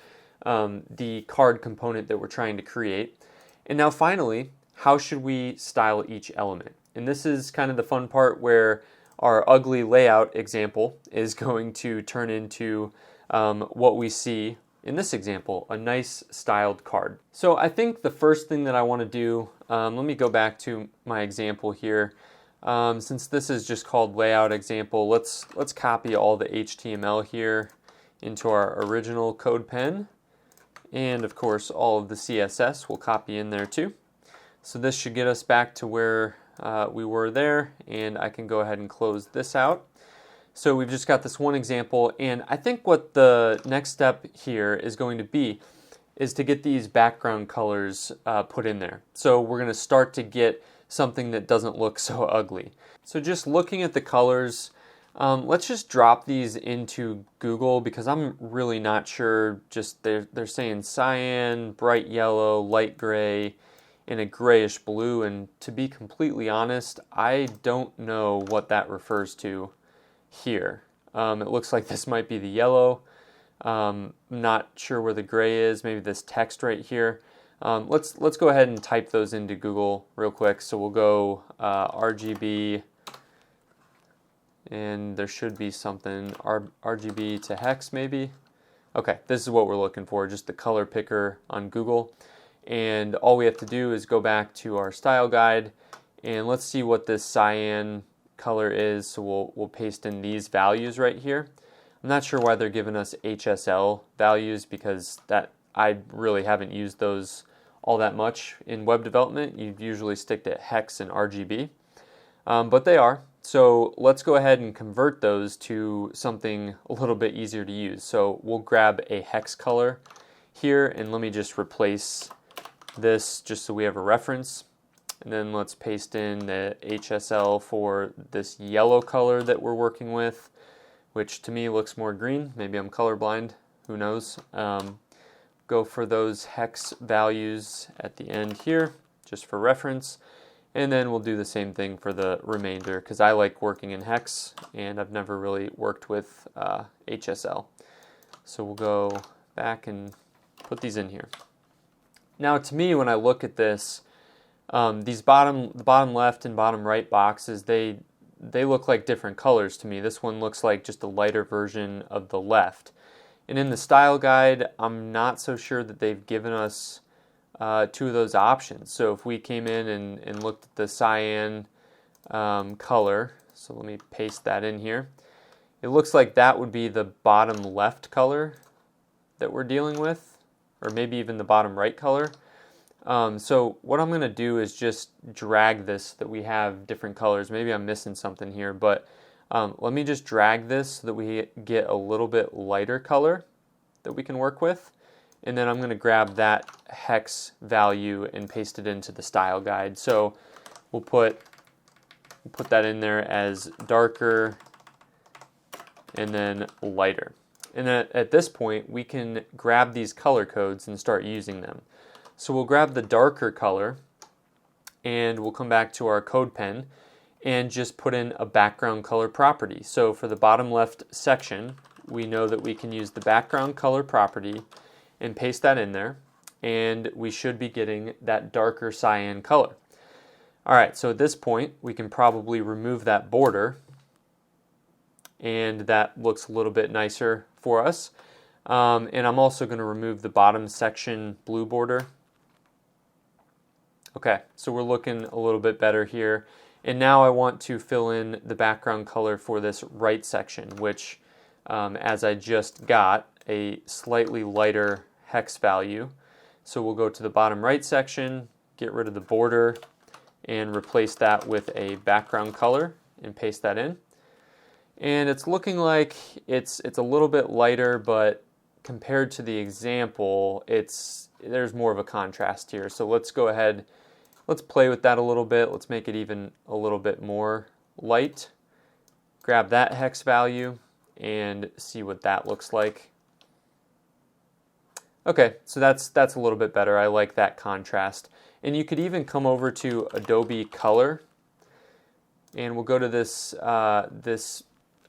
the card component that we're trying to create. And now finally, how should we style each element? And this is kind of the fun part where our ugly layout example is going to turn into what we see in this example, a nice styled card. So I think the first thing that I want to do, let me go back to my example here. Since this is just called layout example, let's copy all the HTML here into our original code pen. And of course, all of the CSS will copy in there too. So this should get us back to where we were there, and I can go ahead and close this out. So we've just got this one example, and I think what the next step here is going to be is to get these background colors put in there. So we're going to start to get something that doesn't look so ugly. So just looking at the colors, let's just drop these into Google because I'm really not sure. Just they're saying cyan, bright yellow, light gray, and a grayish blue, and to be completely honest, I don't know what that refers to here. It looks like this might be the yellow. Not sure where the gray is. Maybe this text right here. Let's go ahead and type those into Google real quick. So we'll go RGB, and there should be something RGB to hex maybe. Okay, this is what we're looking for, just the color picker on Google. And all we have to do is go back to our style guide, and let's see what this cyan color is. So we'll paste in these values right here. I'm not sure why they're giving us HSL values because I really haven't used those all that much in web development. You usually stick to hex and RGB, but they are. So let's go ahead and convert those to something a little bit easier to use. So we'll grab a hex color here, and let me just replace this just so we have a reference. And then let's paste in the HSL for this yellow color that we're working with, which to me looks more green. Maybe I'm colorblind, who knows. Go for those hex values at the end here, just for reference. And then we'll do the same thing for the remainder, because I like working in hex, and I've never really worked with HSL. So we'll go back and put these in here. Now to me, when I look at this, these the bottom left and bottom right boxes, they look like different colors to me. This one looks like just a lighter version of the left. And in the style guide, I'm not so sure that they've given us two of those options. So if we came in and looked at the cyan color, so let me paste that in here. It looks like that would be the bottom left color that we're dealing with, or maybe even the bottom right color. So what I'm going to do is just drag this so that we have different colors. Maybe I'm missing something here, but let me just drag this so that we get a little bit lighter color that we can work with. And then I'm going to grab that hex value and paste it into the style guide. So we'll put that in there as darker and then lighter. And then at this point, we can grab these color codes and start using them. So we'll grab the darker color, and we'll come back to our code pen and just put in a background color property. So for the bottom left section, we know that we can use the background color property and paste that in there, and we should be getting that darker cyan color. All right, so at this point, we can probably remove that border, and that looks a little bit nicer for us. And I'm also going to remove the bottom section blue border. Okay, so we're looking a little bit better here. And now I want to fill in the background color for this right section, which, as I just got, a slightly lighter hex value. So we'll go to the bottom right section, get rid of the border, and replace that with a background color and paste that in. And it's looking like it's a little bit lighter, but compared to the example, there's more of a contrast here. So let's go ahead, let's play with that a little bit. Let's make it even a little bit more light. Grab that hex value and see what that looks like. Okay, so that's a little bit better. I like that contrast. And you could even come over to Adobe Color, and we'll go to this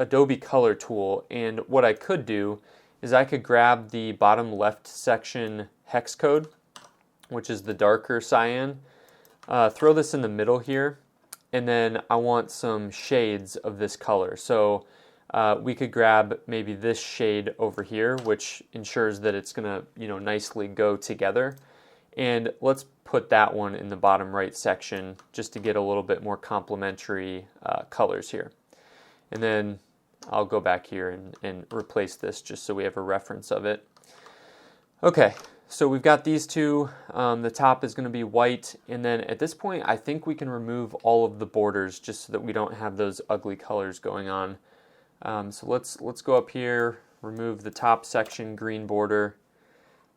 Adobe Color tool, and what I could do is I could grab the bottom left section hex code, which is the darker cyan, throw this in the middle here, and then I want some shades of this color. So we could grab maybe this shade over here, which ensures that it's gonna nicely go together. And let's put that one in the bottom right section just to get a little bit more complementary colors here. And then I'll go back here and replace this just so we have a reference of it. Okay, so we've got these two. The top is going to be white, and then at this point I think we can remove all of the borders just so that we don't have those ugly colors going on. So let's go up here, remove the top section green border.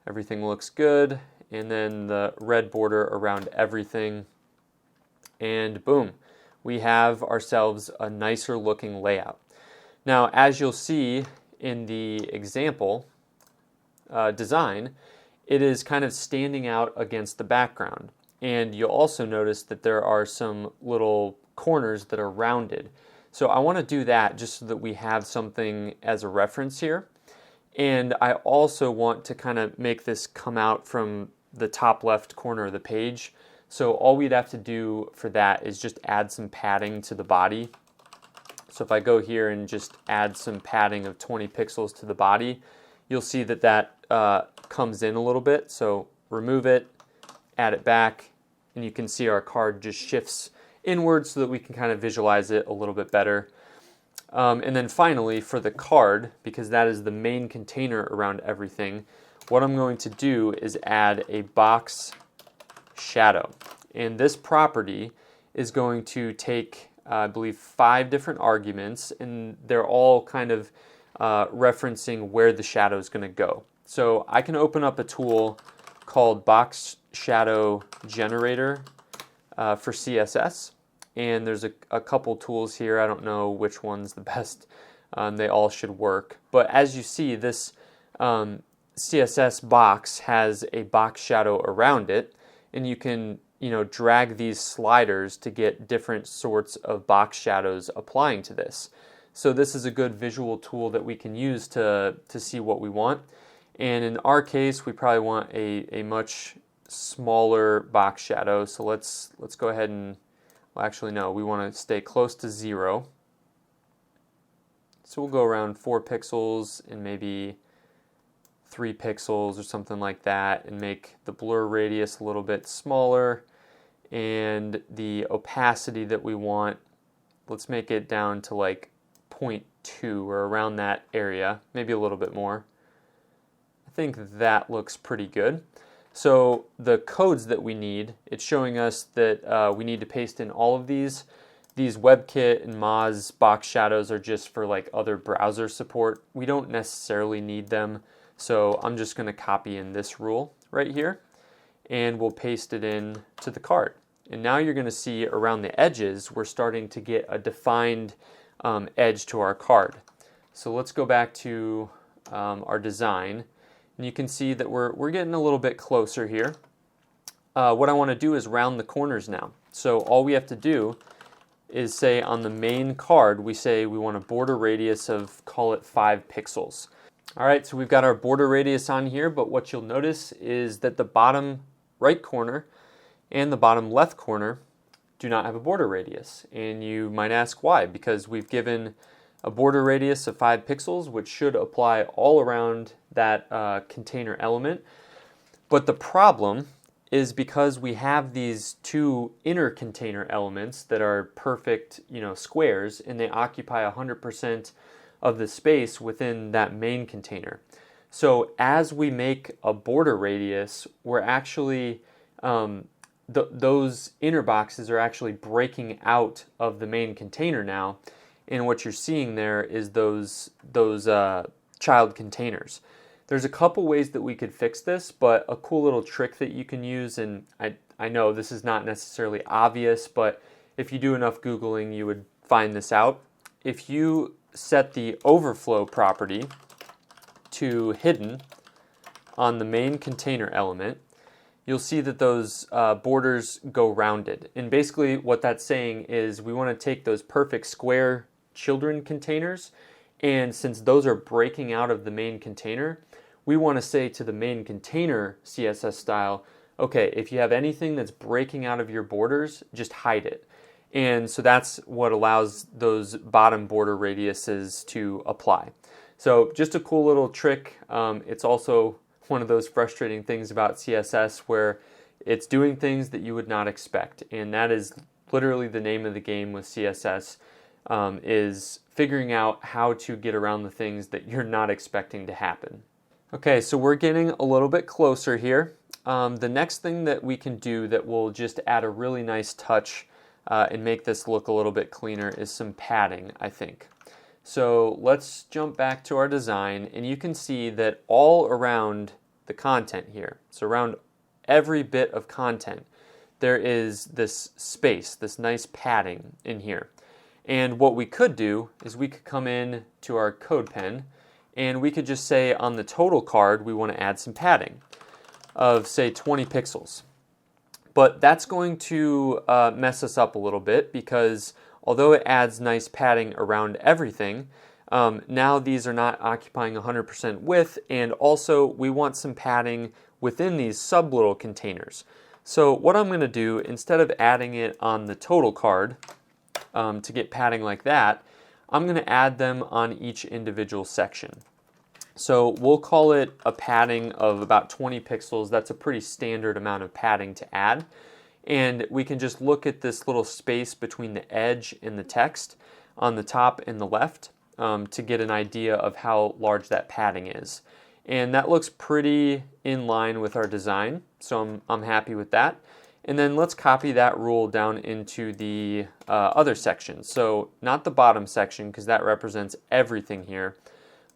Everything looks good, and then the red border around everything. and boom, we have ourselves a nicer looking layout. Now, as you'll see in the example design, it is kind of standing out against the background. And you'll also notice that there are some little corners that are rounded. So I want to do that just so that we have something as a reference here. And I also want to kind of make this come out from the top left corner of the page. So all we'd have to do for that is just add some padding to the body. So if I go here and just add some padding of 20 pixels to the body, you'll see that that comes in a little bit. So remove it, add it back, and you can see our card just shifts inward so that we can kind of visualize it a little bit better. And then finally, for the card, because that is the main container around everything, what I'm going to do is add a box shadow. And this property is going to take, I believe, 5 different arguments, and they're all kind of referencing where the shadow is going to go. So I can open up a tool called Box Shadow Generator for CSS. And there's a couple tools here. I don't know which one's the best. They all should work. But as you see, this CSS box has a box shadow around it, and you can drag these sliders to get different sorts of box shadows applying to this. So this is a good visual tool that we can use to see what we want. And in our case, we probably want a much smaller box shadow. So let's go ahead and, well, actually no, we want to stay close to 0. So we'll go around 4 pixels and maybe 3 pixels or something like that, and make the blur radius a little bit smaller, and the opacity that we want, let's make it down to like 0.2 or around that area, maybe a little bit more. I think that looks pretty good. So the codes that we need, it's showing us that we need to paste in all of these. These WebKit and Moz box shadows are just for like other browser support. We don't necessarily need them. So I'm just going to copy in this rule right here, and we'll paste it in to the card. And now you're going to see around the edges, we're starting to get a defined edge to our card. So let's go back to our design, and you can see that we're getting a little bit closer here. What I want to do is round the corners now. So all we have to do is say on the main card, we say we want a border radius of, call it 5 pixels. All right, so we've got our border radius on here, but what you'll notice is that the bottom right corner and the bottom left corner do not have a border radius. And you might ask why, because we've given a border radius of 5 pixels, which should apply all around that container element. But the problem is because we have these 2 inner container elements that are perfect, squares, and they occupy 100% of the space within that main container. So as we make a border radius, we're actually, those inner boxes are actually breaking out of the main container now. And what you're seeing there is those child containers. There's a couple ways that we could fix this, but a cool little trick that you can use, and I know this is not necessarily obvious, but if you do enough Googling, you would find this out. If you set the overflow property to hidden on the main container element, you'll see that those borders go rounded. And basically what that's saying is we want to take those perfect square children containers, and since those are breaking out of the main container, we want to say to the main container CSS style, okay, if you have anything that's breaking out of your borders, just hide it. And so that's what allows those bottom border radiuses to apply. So just a cool little trick. It's also one of those frustrating things about CSS where it's doing things that you would not expect. And that is literally the name of the game with CSS, is figuring out how to get around the things that you're not expecting to happen. Okay, so we're getting a little bit closer here. The next thing that we can do that will just add a really nice touch and make this look a little bit cleaner is some padding, I think. So let's jump back to our design, and you can see that all around the content here, so around every bit of content, there is this space, this nice padding in here. And what we could do is we could come in to our code pen and we could just say on the total card we want to add some padding of say 20 pixels. But that's going to mess us up a little bit because although it adds nice padding around everything, now these are not occupying 100% width, and also we want some padding within these sub little containers. So what I'm going to do, instead of adding it on the total card to get padding like that, I'm going to add them on each individual section. So we'll call it a padding of about 20 pixels. That's a pretty standard amount of padding to add. And we can just look at this little space between the edge and the text on the top and the left to get an idea of how large that padding is. And that looks pretty in line with our design, so I'm happy with that. And then let's copy that rule down into the other section. So not the bottom section because that represents everything here,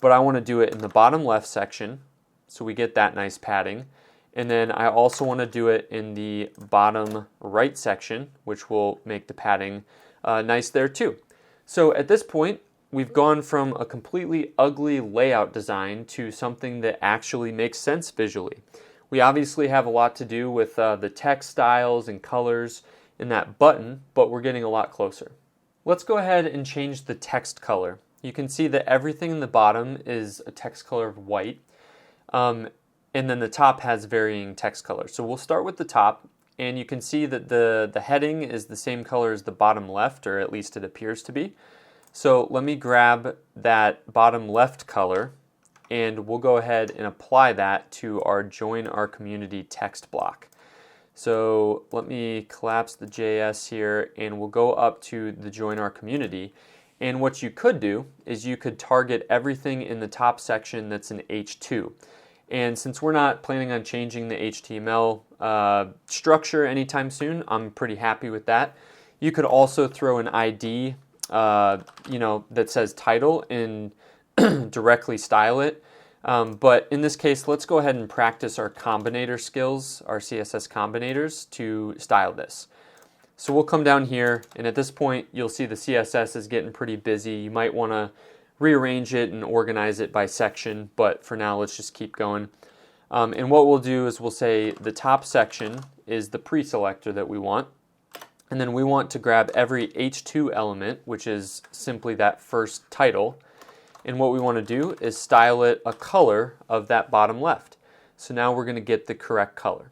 but I want to do it in the bottom left section so we get that nice padding. And then I also want to do it in the bottom right section, which will make the padding nice there too. So at this point, we've gone from a completely ugly layout design to something that actually makes sense visually. We obviously have a lot to do with the text styles and colors in that button, but we're getting a lot closer. Let's go ahead and change the text color. You can see that everything in the bottom is a text color of white, and then the top has varying text colors. So we'll start with the top, and you can see that the heading is the same color as the bottom left, or at least it appears to be. So let me grab that bottom left color, and we'll go ahead and apply that to our Join Our Community text block. So let me collapse the JS here, and we'll go up to the Join Our Community. And what you could do is you could target everything in the top section that's an H2. And since we're not planning on changing the HTML structure anytime soon, I'm pretty happy with that. You could also throw an ID that says title and directly style it. But in this case, let's go ahead and practice our combinator skills, our CSS combinators, to style this. So we'll come down here, and at this point, you'll see the CSS is getting pretty busy. You might want to rearrange it and organize it by section, but for now, let's just keep going. And what we'll do is we'll say the top section is the pre-selector that we want. And then we want to grab every H2 element, which is simply that first title. And what we want to do is style it a color of that bottom left. So now we're going to get the correct color.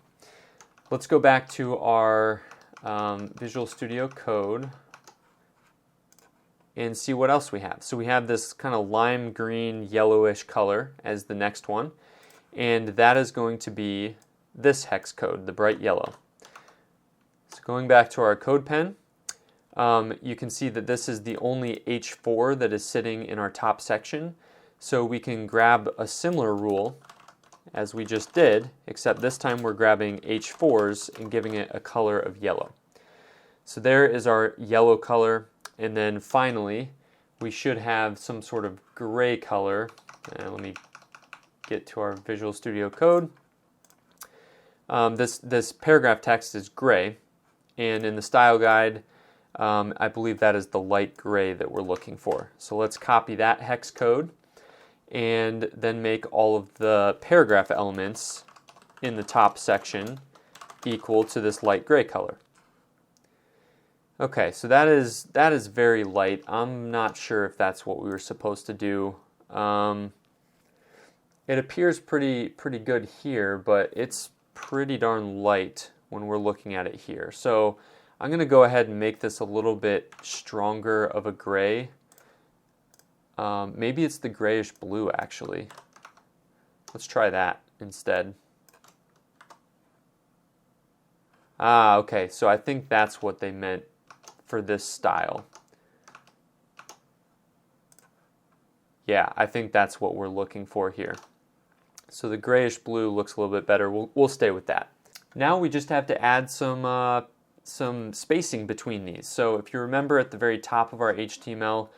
Let's go back to our Visual Studio Code and see what else we have. So we have this kind of lime green yellowish color as the next one, and that is going to be this hex code, the bright yellow. So going back to our code pen, you can see that this is the only H4 that is sitting in our top section. So we can grab a similar rule as we just did, except this time we're grabbing H4s and giving it a color of yellow. So there is our yellow color, and then finally we should have some sort of gray color. Let me get to our Visual Studio Code. This paragraph text is gray, and in the style guide, I believe that is the light gray that we're looking for. So let's copy that hex code and then make all of the paragraph elements in the top section equal to this light gray color. Okay, so that is very light. I'm not sure if that's what we were supposed to do. It appears pretty good here, but it's pretty darn light when we're looking at it here. So I'm going to go ahead and make this a little bit stronger of a gray. Maybe it's the grayish blue actually. Let's try that instead. Okay, so I think that's what they meant for this style. Yeah, I think that's what we're looking for here. So the grayish blue looks a little bit better. We'll stay with that. Now we just have to add some spacing between these. So if you remember at the very top of our HTML,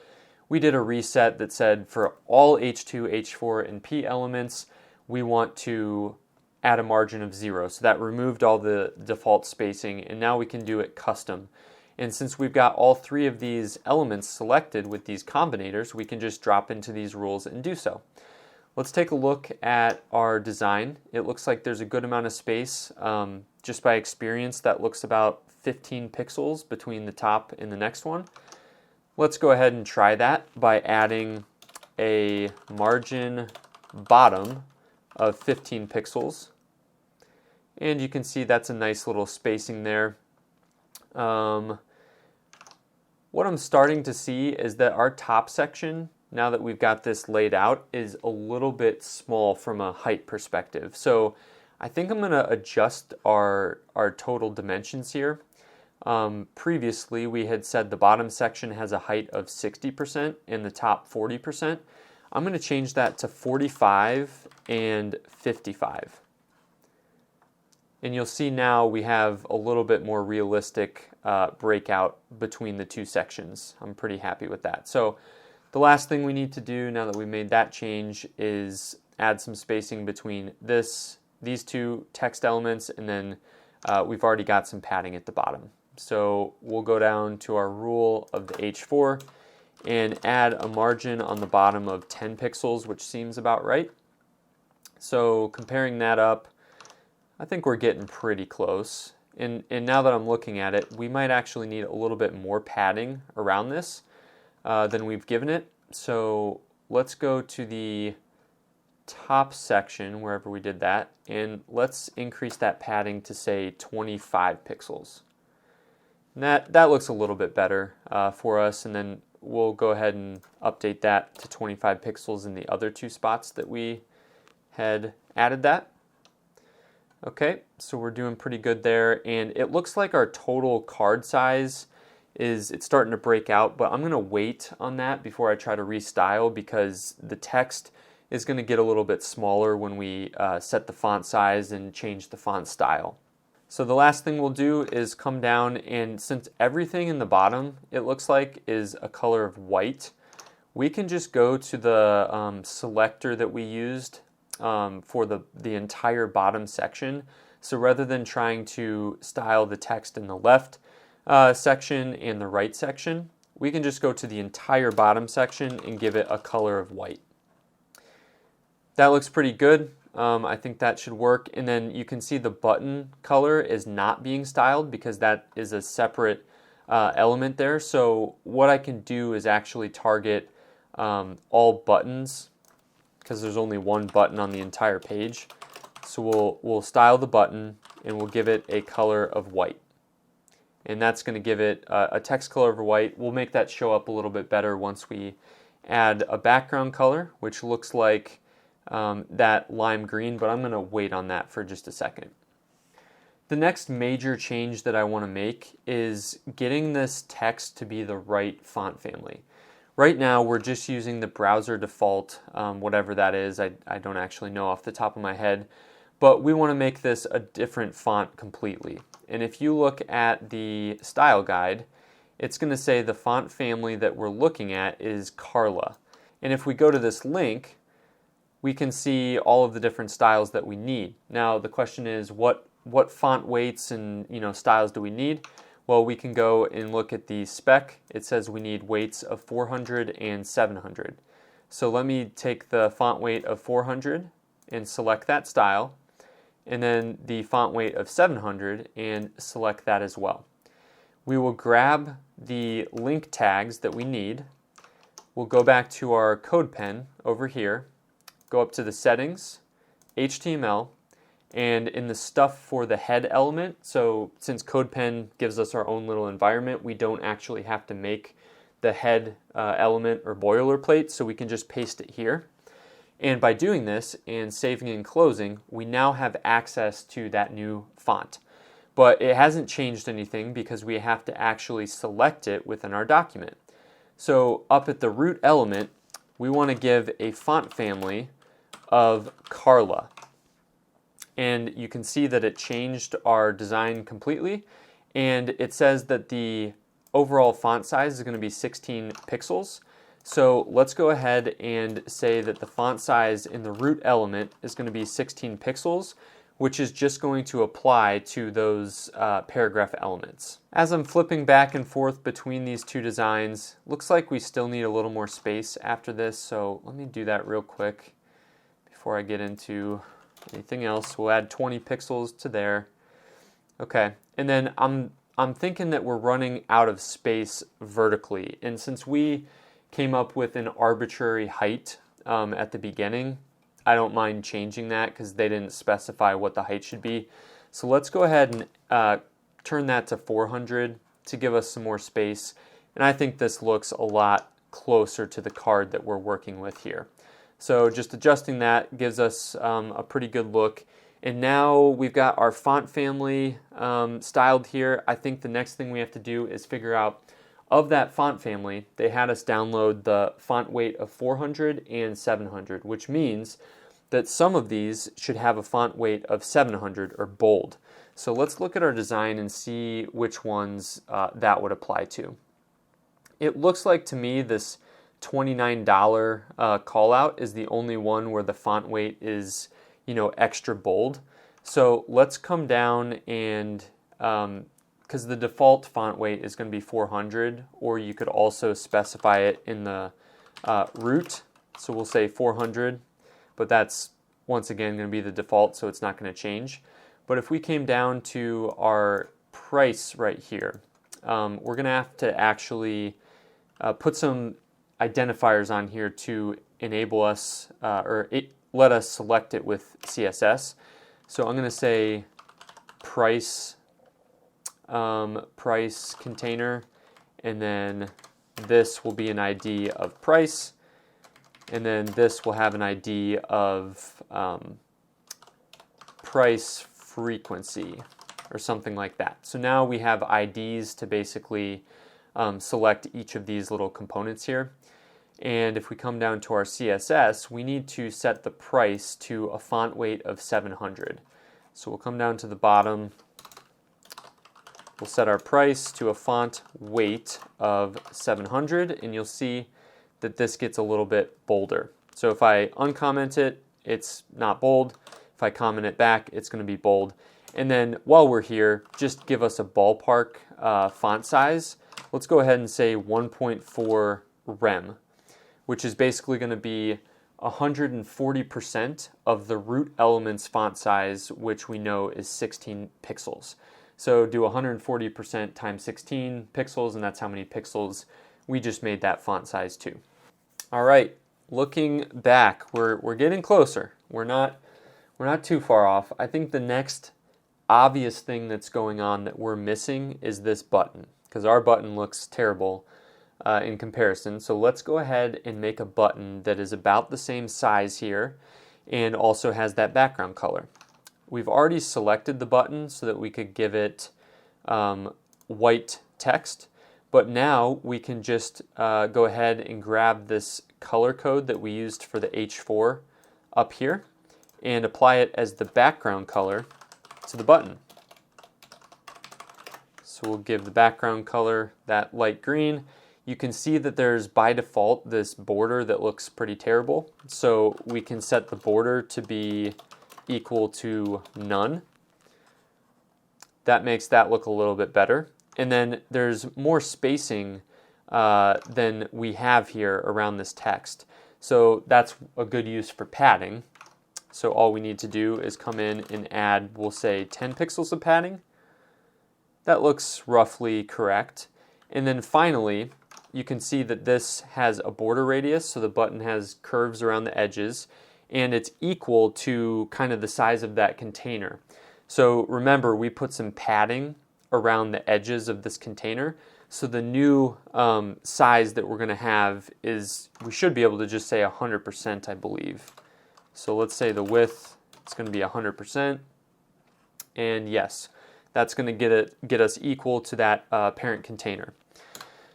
we did a reset that said for all H2, H4, and P elements, we want to add a margin of 0. So that removed all the default spacing, and now we can do it custom. And since we've got all 3 of these elements selected with these combinators, we can just drop into these rules and do so. Let's take a look at our design. It looks like there's a good amount of space. Just by experience, that looks about 15 pixels between the top and the next one. Let's go ahead and try that by adding a margin bottom of 15 pixels. And you can see that's a nice little spacing there. What I'm starting to see is that our top section, now that we've got this laid out, is a little bit small from a height perspective. So I think I'm going to adjust our total dimensions here. Previously, we had said the bottom section has a height of 60% and the top 40%. I'm going to change that to 45 and 55. And you'll see now we have a little bit more realistic breakout between the 2 sections. I'm pretty happy with that. So the last thing we need to do now that we made that change is add some spacing between these 2 text elements, and then we've already got some padding at the bottom. So we'll go down to our rule of the H4 and add a margin on the bottom of 10 pixels, which seems about right. So comparing that up, I think we're getting pretty close. And now that I'm looking at it, we might actually need a little bit more padding around this than we've given it. So let's go to the top section, wherever we did that, and let's increase that padding to, say, 25 pixels. And that looks a little bit better for us, and then we'll go ahead and update that to 25 pixels in the other 2 spots that we had added that. Okay, so we're doing pretty good there, and it looks like our total card size it's starting to break out, but I'm going to wait on that before I try to restyle, because the text is going to get a little bit smaller when we set the font size and change the font style. So the last thing we'll do is come down, and since everything in the bottom, it looks like, is a color of white, we can just go to the selector that we used for the entire bottom section. So rather than trying to style the text in the left section and the right section, we can just go to the entire bottom section and give it a color of white. That looks pretty good. I think that should work. And then you can see the button color is not being styled because that is a separate element there. So what I can do is actually target all buttons, because there's only one button on the entire page. So we'll style the button and we'll give it a color of white. And that's going to give it a text color of white. We'll make that show up a little bit better once we add a background color, which looks like that lime green, but I'm going to wait on that for just a second. The next major change that I want to make is getting this text to be the right font family. Right now we're just using the browser default, whatever that is. I don't actually know off the top of my head, but we want to make this a different font completely. And if you look at the style guide, it's going to say the font family that we're looking at is Carla. And if we go to this link, we can see all of the different styles that we need. Now the question is, what font weights and styles do we need? Well, we can go and look at the spec. It says we need weights of 400 and 700. So let me take the font weight of 400 and select that style, and then the font weight of 700 and select that as well. We will grab the link tags that we need. We'll go back to our code pen over here, go up to the settings, HTML, and in the stuff for the head element, so since CodePen gives us our own little environment, we don't actually have to make the head element or boilerplate, so we can just paste it here. And by doing this and saving and closing, we now have access to that new font. But it hasn't changed anything because we have to actually select it within our document. So up at the root element, we want to give a font family of Carla. And you can see that it changed our design completely, and it says that the overall font size is going to be 16 pixels. So let's go ahead and say that the font size in the root element is going to be 16 pixels. which is just going to apply to those paragraph elements. As I'm flipping back and forth between these two designs, looks like we still need a little more space after this, so let me do that real quick before I get into anything else. We'll add 20 pixels to there. Okay, and then I'm thinking that we're running out of space vertically, and since we came up with an arbitrary height at the beginning, I don't mind changing that because they didn't specify what the height should be. So let's go ahead and turn that to 400 to give us some more space. And I think this looks a lot closer to the card that we're working with here. So just adjusting that gives us a pretty good look. And now we've got our font family styled here. I think the next thing we have to do is figure out, of that font family, they had us download the font weight of 400 and 700, which means that some of these should have a font weight of 700 or bold. So let's look at our design and see which ones that would apply to. It looks like to me this $29 call out is the only one where the font weight is, extra bold. So let's come down and because the default font weight is going to be 400, or you could also specify it in the root. So we'll say 400, but that's once again going to be the default, so it's not going to change. But if we came down to our price right here, we're going to have to actually put some identifiers on here to enable us let us select it with CSS. So I'm going to say price container, and then this will be an ID of price, and then this will have an ID of price frequency or something like that. So now we have IDs to basically select each of these little components here. And if we come down to our CSS, we need to set the price to a font weight of 700. So we'll come down to the bottom. We'll set our price to a font weight of 700, and you'll see that this gets a little bit bolder. So if I uncomment it, it's not bold. If I comment it back, it's going to be bold. And then while we're here, just give us a ballpark font size. Let's go ahead and say 1.4 rem, which is basically going to be 140% of the root element's font size, which we know is 16 pixels. So do 140% times 16 pixels, and that's how many pixels we just made that font size to. All right, looking back, we're getting closer. We're not too far off. I think the next obvious thing that's going on that we're missing is this button, because our button looks terrible in comparison. So let's go ahead and make a button that is about the same size here and also has that background color. We've already selected the button so that we could give it white text, but now we can just go ahead and grab this color code that we used for the H4 up here and apply it as the background color to the button. So we'll give the background color that light green. You can see that there's by default this border that looks pretty terrible. So we can set the border to be equal to none. That makes that look a little bit better. And then there's more spacing than we have here around this text. So that's a good use for padding. So all we need to do is come in and add, we'll say 10 pixels of padding. That looks roughly correct. And then finally, you can see that this has a border radius, so the button has curves around the edges, and it's equal to kind of the size of that container. So remember, we put some padding around the edges of this container, so the new size that we're going to have is, we should be able to just say 100%, I believe. So let's say the width, it's going to be 100%, and yes, that's going to get us equal to that parent container.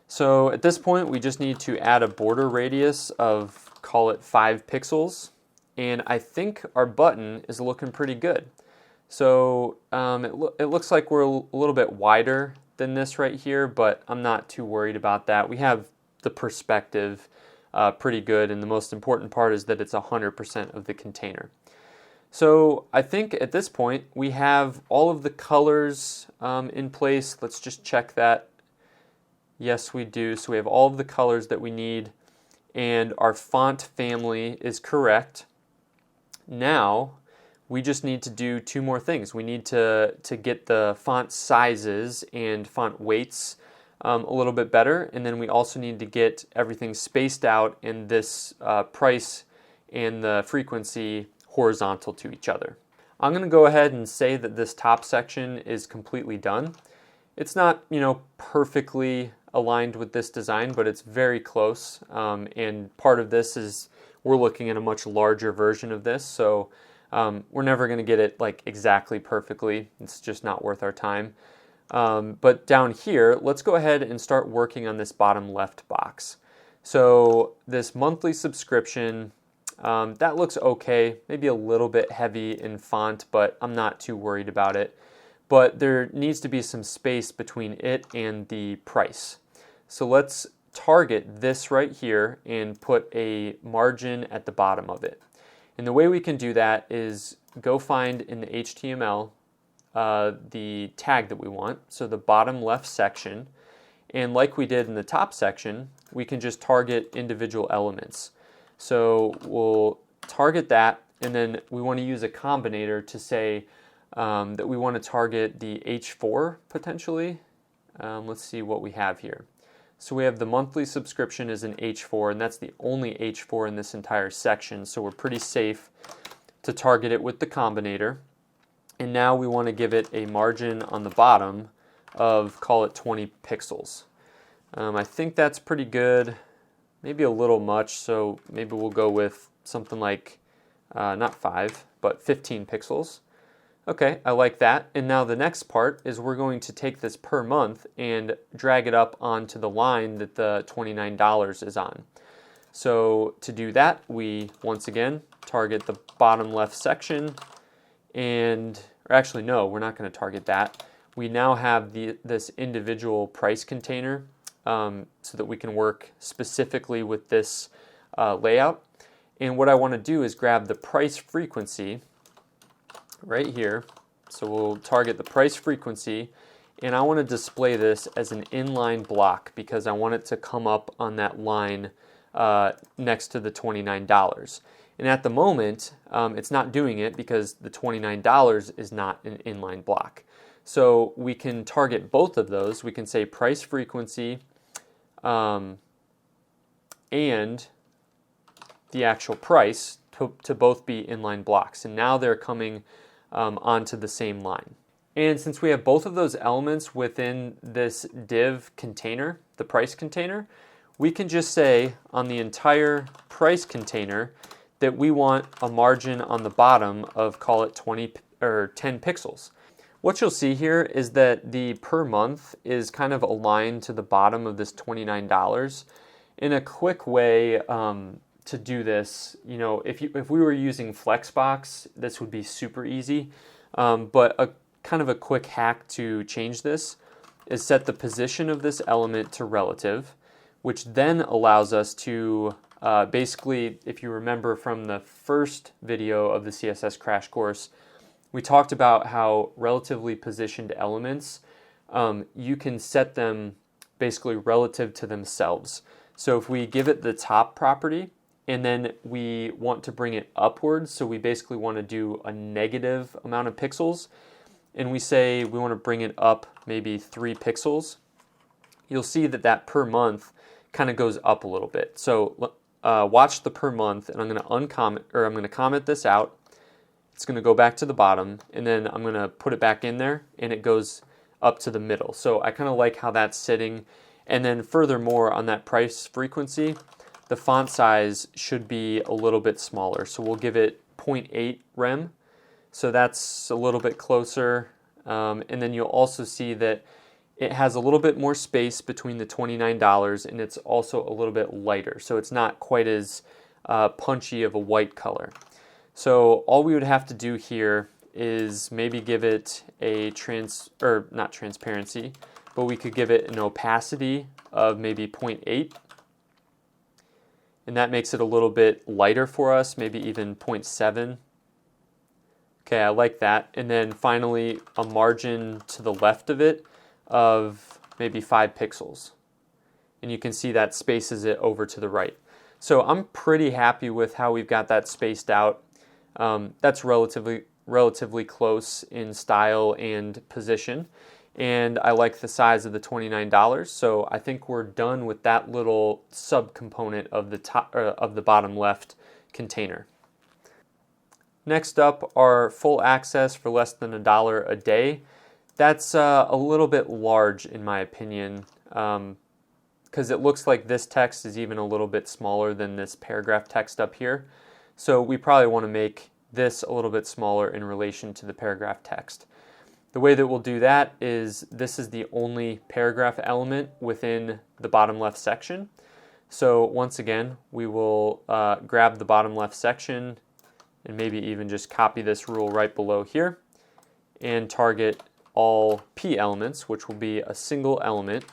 So at this point, we just need to add a border radius of, call it 5 pixels, and I think our button is looking pretty good. So it looks like we're a little bit wider than this right here, but I'm not too worried about that. We have the perspective pretty good, and the most important part is that it's 100% of the container. So I think at this point we have all of the colors in place. Let's just check that. Yes, we do. So we have all of the colors that we need, and our font family is correct. Now we just need to do two more things. We need to get the font sizes and font weights a little bit better, and then we also need to get everything spaced out in this price and the frequency horizontal to each other. I'm going to go ahead and say that this top section is completely done. It's not, perfectly aligned with this design, but it's very close. And part of this is we're looking at a much larger version of this, so we're never going to get it like exactly perfectly. It's just not worth our time. But down here, let's go ahead and start working on this bottom left box. So this monthly subscription, that looks okay, maybe a little bit heavy in font, but I'm not too worried about it. But there needs to be some space between it and the price. So let's target this right here and put a margin at the bottom of it. And the way we can do that is go find in the HTML the tag that we want, so the bottom left section, and like we did in the top section, we can just target individual elements. So we'll target that, and then we want to use a combinator to say that we want to target the H4 potentially. Let's see what we have here. So we have the monthly subscription as an H4, and that's the only H4 in this entire section, so we're pretty safe to target it with the combinator. And now we want to give it a margin on the bottom of, call it 20 pixels. I think that's pretty good, maybe a little much, so maybe we'll go with something like, not 5, but 15 pixels. Okay, I like that. And now the next part is we're going to take this per month and drag it up onto the line that the $29 is on. So to do that, we once again target the bottom left section, or actually no, we're not going to target that. We now have this individual price container so that we can work specifically with this layout. And what I want to do is grab the price frequency right here. So we'll target the price frequency, and I want to display this as an inline block because I want it to come up on that line next to the $29. And at the moment, it's not doing it because the $29 is not an inline block. So we can target both of those. We can say price frequency and the actual price to both be inline blocks. And now they're coming onto the same line. And since we have both of those elements within this div container, the price container, we can just say on the entire price container that we want a margin on the bottom of, call it 20 or 10 pixels. What you'll see here is that the per month is kind of aligned to the bottom of this $29. In a quick way to do this, if we were using Flexbox, this would be super easy. But a kind of a quick hack to change this is set the position of this element to relative, which then allows us to basically, if you remember from the first video of the CSS crash course, we talked about how relatively positioned elements, you can set them basically relative to themselves. So if we give it the top property, and then we want to bring it upwards, so we basically want to do a negative amount of pixels, and we say we want to bring it up maybe 3 pixels, you'll see that that per month kind of goes up a little bit. So watch the per month, and I'm going to comment this out. It's going to go back to the bottom, and then I'm going to put it back in there, and it goes up to the middle. So I kind of like how that's sitting. And then furthermore, on that price frequency, the font size should be a little bit smaller. So we'll give it 0.8 rem. So that's a little bit closer. And then you'll also see that it has a little bit more space between the $29, and it's also a little bit lighter. So it's not quite as punchy of a white color. So all we would have to do here is maybe give it a not transparency, but we could give it an opacity of maybe 0.8. And that makes it a little bit lighter for us, maybe even 0.7. Okay, I like that. And then finally a margin to the left of it of maybe 5 pixels. And you can see that spaces it over to the right. So I'm pretty happy with how we've got that spaced out. That's relatively close in style and position. And I like the size of the $29. So I think we're done with that little subcomponent of the top of the bottom left container. Next up are full access for less than $1 a day. That's a little bit large in my opinion, because it looks like this text is even a little bit smaller than this paragraph text up here. So we probably want to make this a little bit smaller in relation to the paragraph text. The way that we'll do that is this is the only paragraph element within the bottom left section. So once again, we will grab the bottom left section and maybe even just copy this rule right below here and target all P elements, which will be a single element,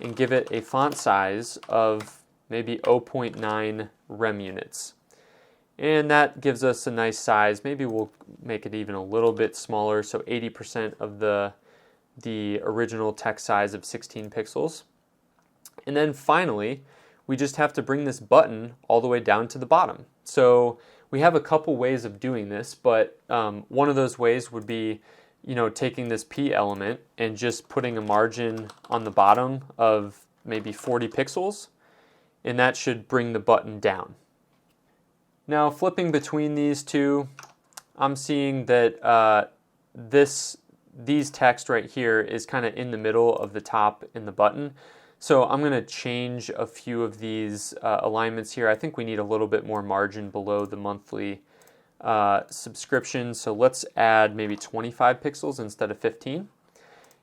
and give it a font size of maybe 0.9 rem units. And that gives us a nice size. Maybe we'll make it even a little bit smaller, so 80% of the original text size of 16 pixels. And then finally, we just have to bring this button all the way down to the bottom. So we have a couple ways of doing this, but one of those ways would be, taking this P element and just putting a margin on the bottom of maybe 40 pixels, and that should bring the button down. Now flipping between these two, I'm seeing that these text right here is kind of in the middle of the top and the button. So I'm going to change a few of these alignments here. I think we need a little bit more margin below the monthly subscription. So let's add maybe 25 pixels instead of 15.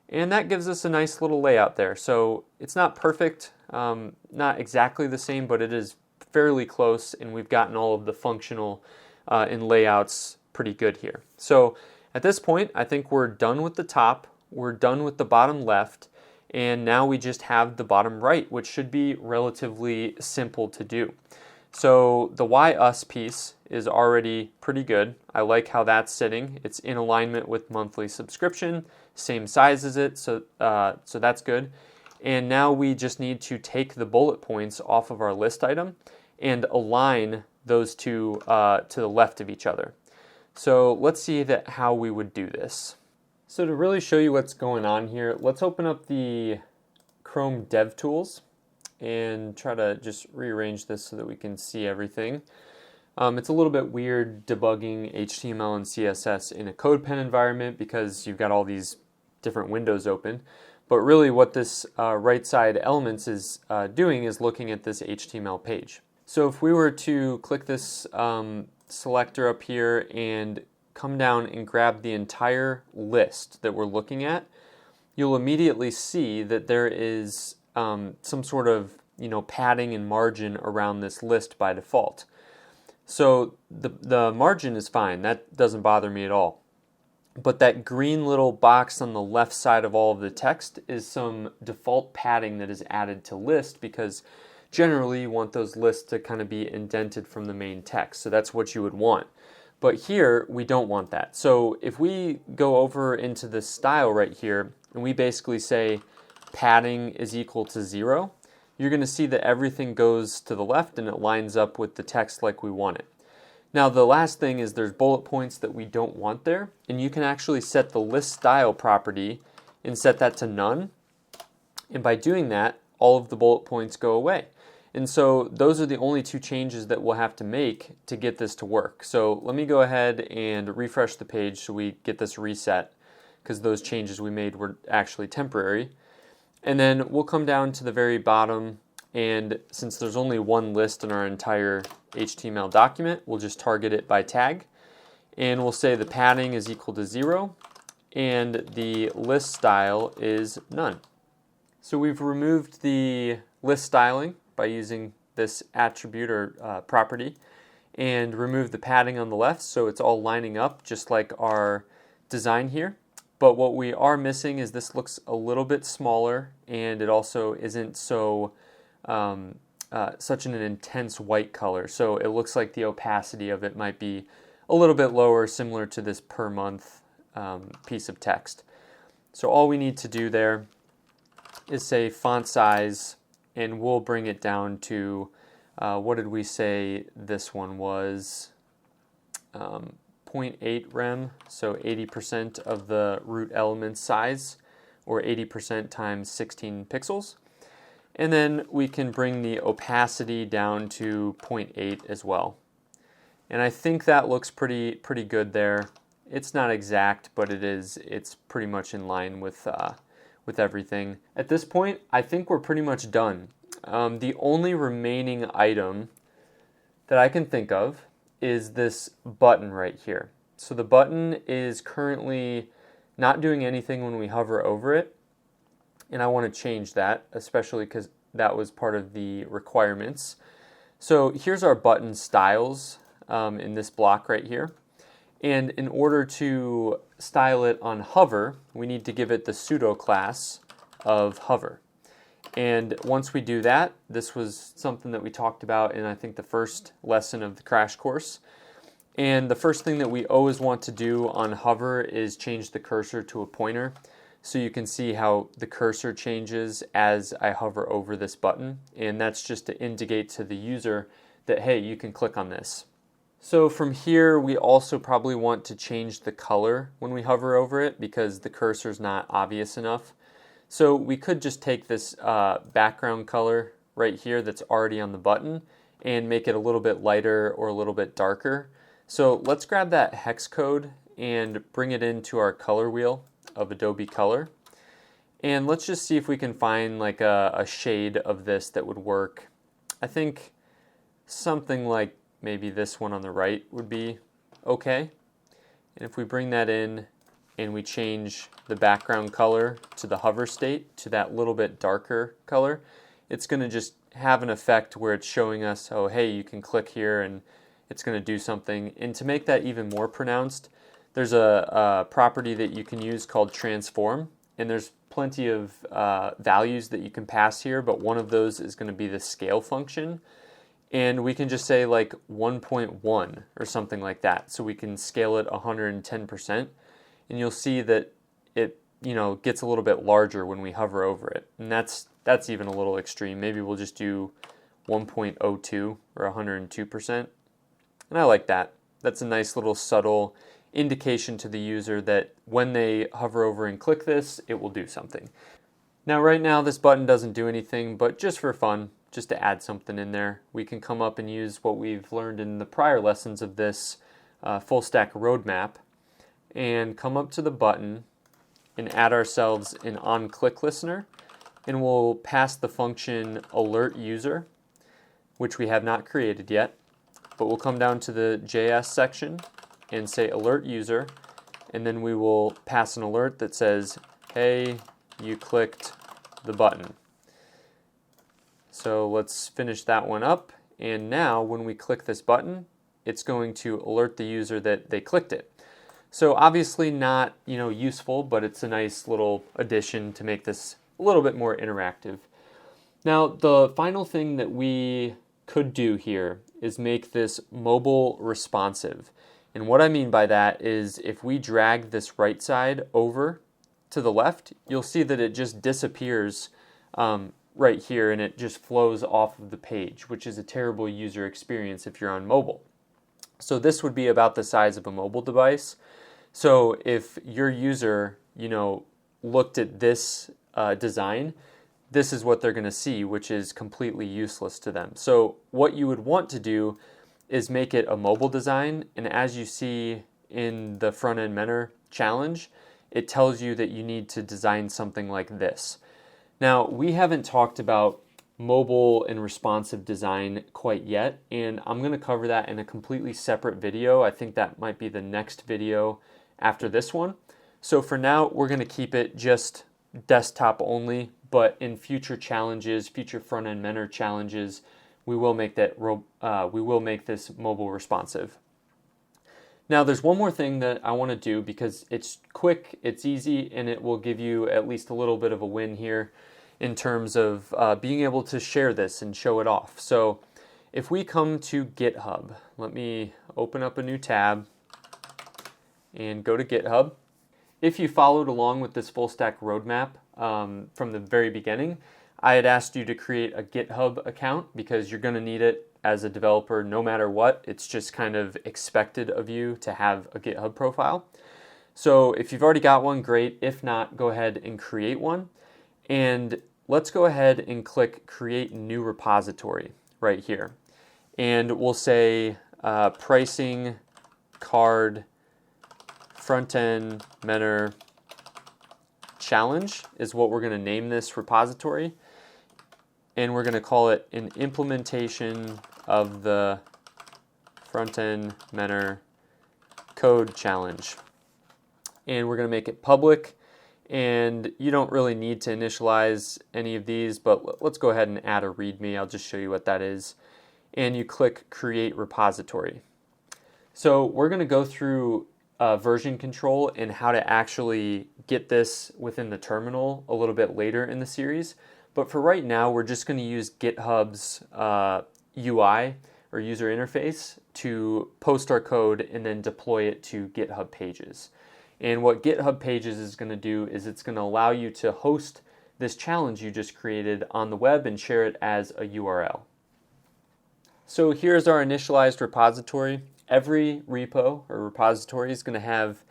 And that gives us a nice little layout there. So it's not perfect, not exactly the same, but it is fairly close, and we've gotten all of the functional and layouts pretty good here. So at this point, I think we're done with the top, we're done with the bottom left, and now we just have the bottom right, which should be relatively simple to do. So the Why Us piece is already pretty good. I like how that's sitting. It's in alignment with monthly subscription, same size as it, so that's good. And now we just need to take the bullet points off of our list item and align those two to the left of each other. So let's see how we would do this. So to really show you what's going on here, let's open up the Chrome DevTools and try to just rearrange this so that we can see everything. It's a little bit weird debugging HTML and CSS in a CodePen environment because you've got all these different windows open. But really what this right side elements is doing is looking at this HTML page. So if we were to click this selector up here and come down and grab the entire list that we're looking at, you'll immediately see that there is some sort of padding and margin around this list by default. So the margin is fine, that doesn't bother me at all. But that green little box on the left side of all of the text is some default padding that is added to list, because generally you want those lists to kind of be indented from the main text. So that's what you would want. But here we don't want that. So if we go over into the style right here and we basically say padding is equal to 0, you're going to see that everything goes to the left and it lines up with the text like we want it. Now the last thing is there's bullet points that we don't want there, and you can actually set the list style property and set that to none, and by doing that all of the bullet points go away. And so those are the only two changes that we'll have to make to get this to work. So let me go ahead and refresh the page so we get this reset, because those changes we made were actually temporary. And then we'll come down to the very bottom, and since there's only one list in our entire HTML document, we'll just target it by tag, and we'll say the padding is equal to 0 and the list style is none. So we've removed the list styling by using this attribute or property, and removed the padding on the left, so it's all lining up just like our design here. But what we are missing is this looks a little bit smaller, and it also isn't so such an intense white color. So it looks like the opacity of it might be a little bit lower, similar to this per month piece of text. So all we need to do there is say font size, and we'll bring it down to, what did we say this one was? 0.8 rem, so 80% of the root element size, or 80% times 16 pixels. And then we can bring the opacity down to 0.8 as well. And I think that looks pretty good there. It's not exact, but it's pretty much in line with everything. At this point, I think we're pretty much done. The only remaining item that I can think of is this button right here. So the button is currently not doing anything when we hover over it, and I want to change that, especially because that was part of the requirements. So here's our button styles in this block right here. And in order to style it on hover, we need to give it the pseudo class of hover. And once we do that, this was something that we talked about in, I think, the first lesson of the crash course. And the first thing that we always want to do on hover is change the cursor to a pointer. So you can see how the cursor changes as I hover over this button. And that's just to indicate to the user that, hey, you can click on this. So from here, we also probably want to change the color when we hover over it because the cursor is not obvious enough. So we could just take this background color right here that's already on the button and make it a little bit lighter or a little bit darker. So let's grab that hex code and bring it into our color wheel of Adobe Color. And let's just see if we can find like a shade of this that would work. I think something like maybe this one on the right would be okay. And if we bring that in and we change the background color to the hover state to that little bit darker color, it's going to just have an effect where it's showing us, oh, hey, you can click here and it's going to do something. And to make that even more pronounced, there's a property that you can use called transform, and there's plenty of values that you can pass here, but one of those is going to be the scale function. And we can just say like 1.1 or something like that. So we can scale it 110%. And you'll see that it, gets a little bit larger when we hover over it. And that's even a little extreme. Maybe we'll just do 1.02 or 102%. And I like that. That's a nice little subtle indication to the user that when they hover over and click this, it will do something. Now, right now, this button doesn't do anything, but just for fun, just to add something in there, we can come up and use what we've learned in the prior lessons of this full stack roadmap and come up to the button and add ourselves an on-click listener, and we'll pass the function alert user, which we have not created yet, but we'll come down to the JS section and say alert user, and then we will pass an alert that says, hey, you clicked the button. So let's finish that one up, and now when we click this button, it's going to alert the user that they clicked it. So obviously not, useful, but it's a nice little addition to make this a little bit more interactive. Now, the final thing that we could do here is make this mobile responsive. And what I mean by that is if we drag this right side over to the left, you'll see that it just disappears right here and it just flows off of the page, which is a terrible user experience if you're on mobile. So this would be about the size of a mobile device. So if your user, looked at this design, this is what they're going to see, which is completely useless to them. So what you would want to do is make it a mobile design, and as you see in the front-end mentor challenge, it tells you that you need to design something like this. Now, we haven't talked about mobile and responsive design quite yet, and I'm going to cover that in a completely separate video. I think that might be the next video after this one. So for now, we're going to keep it just desktop only, but in future challenges, future front-end mentor challenges, we will make this mobile responsive. Now, there's one more thing that I want to do because it's quick, it's easy, and it will give you at least a little bit of a win here in terms of being able to share this and show it off. So if we come to GitHub, let me open up a new tab and go to GitHub. If you followed along with this full stack roadmap from the very beginning, I had asked you to create a GitHub account because you're going to need it as a developer no matter what. It's just kind of expected of you to have a GitHub profile. So if you've already got one, great. If not, go ahead and create one. And let's go ahead and click Create New Repository right here. And we'll say pricing card Frontend Mentor Challenge is what we're going to name this repository. And we're going to call it an implementation of the Frontend Mentor Code Challenge. And we're going to make it public. And you don't really need to initialize any of these, but let's go ahead and add a README. I'll just show you what that is. And you click Create Repository. So we're going to go through version control and how to actually get this within the terminal a little bit later in the series. But for right now, we're just going to use GitHub's UI or user interface to post our code and then deploy it to GitHub Pages. And what GitHub Pages is going to do is it's going to allow you to host this challenge you just created on the web and share it as a URL. So here's our initialized repository. Every repo or repository is going to have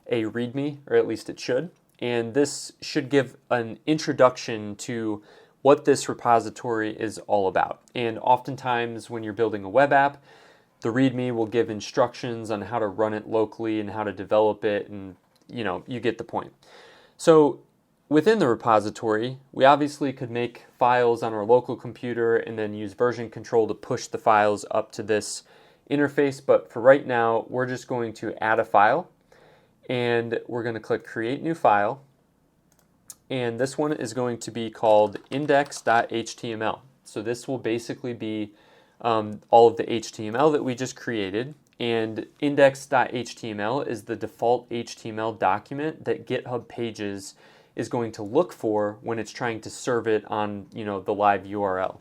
a README, or at least it should. And this should give an introduction to what this repository is all about. And oftentimes when you're building a web app, the README will give instructions on how to run it locally and how to develop it, and you get the point. So within the repository, we obviously could make files on our local computer and then use version control to push the files up to this interface, but for right now, we're just going to add a file, and we're going to click Create New File, and this one is going to be called index.html. So this will basically be all of the HTML that we just created, and index.html is the default HTML document that GitHub Pages is going to look for when it's trying to serve it on the live URL.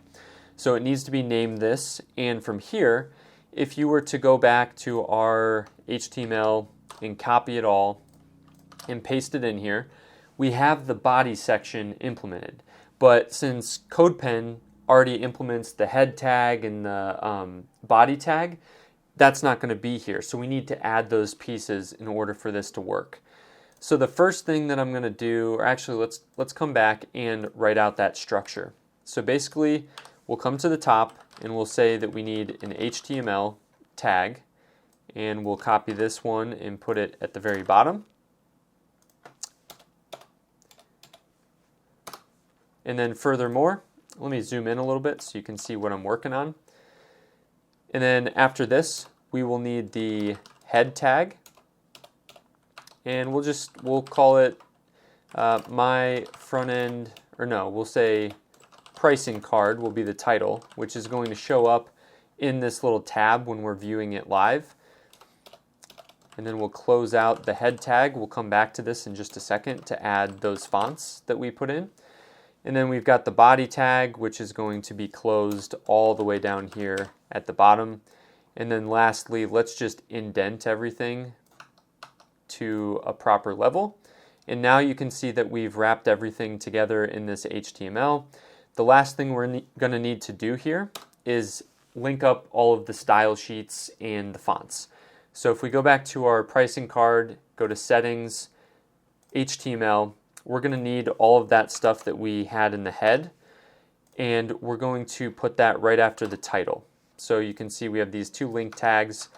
So it needs to be named this, and from here, if you were to go back to our HTML and copy it all and paste it in here, we have the body section implemented. But since CodePen already implements the head tag and the body tag, that's not going to be here. So we need to add those pieces in order for this to work. So the first thing that I'm going to do, or actually let's come back and write out that structure. So basically, we'll come to the top and we'll say that we need an HTML tag, and we'll copy this one and put it at the very bottom. And then furthermore, let me zoom in a little bit so you can see what I'm working on. And then after this, we will need the head tag, and we'll call it my front end, or no, we'll say pricing card will be the title, which is going to show up in this little tab when we're viewing it live. And then we'll close out the head tag. We'll come back to this in just a second to add those fonts that we put in. And then we've got the body tag, which is going to be closed all the way down here at the bottom. And then lastly, let's just indent everything to a proper level. And now you can see that we've wrapped everything together in this HTML. The last thing we're going to need to do here is link up all of the style sheets and the fonts. So if we go back to our pricing card, go to Settings, HTML, we're going to need all of that stuff that we had in the head, and we're going to put that right after the title. So you can see we have these two link tags,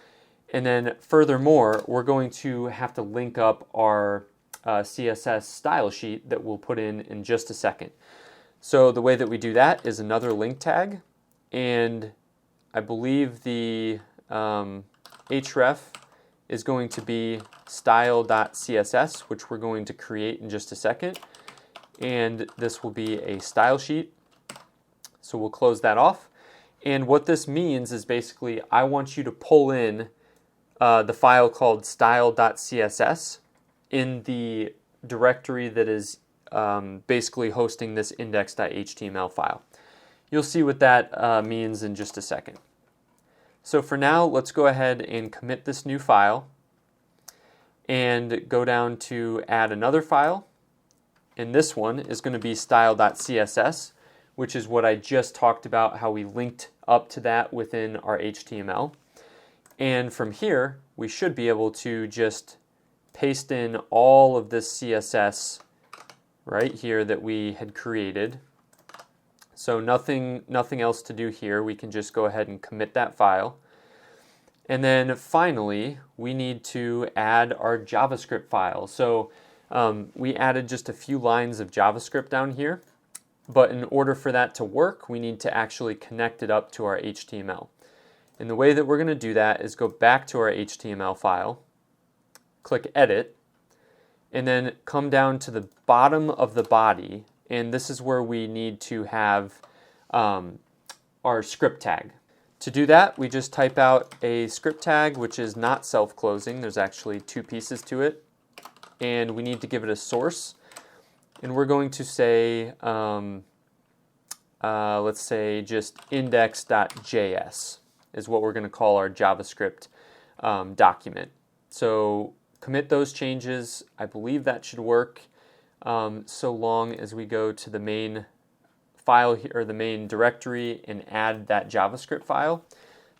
and then furthermore, we're going to have to link up our CSS style sheet that we'll put in just a second. So the way that we do that is another link tag, and I believe the href is going to be style.css, which we're going to create in just a second, and this will be a style sheet. So we'll close that off, and what this means is basically I want you to pull in the file called style.css in the directory that is basically hosting this index.html file. You'll see what that means in just a second. So for now, let's go ahead and commit this new file. and go down to add another file. And this one is going to be style.css, which is what I just talked about, how we linked up to that within our HTML. And from here, we should be able to just paste in all of this CSS right here that we had created. So nothing else to do here. We can just go ahead and commit that file. And then finally, we need to add our JavaScript file. So we added just a few lines of JavaScript down here, but in order for that to work, we need to actually connect it up to our HTML. And the way that we're going to do that is go back to our HTML file, click Edit, and then come down to the bottom of the body, and this is where we need to have our script tag. To do that, we just type out a script tag, which is not self-closing. There's actually two pieces to it, and we need to give it a source. And we're going to say, let's say just index.js is what we're going to call our JavaScript document. So commit those changes. I believe that should work so long as we go to the main file here, or the main directory, and add that JavaScript file.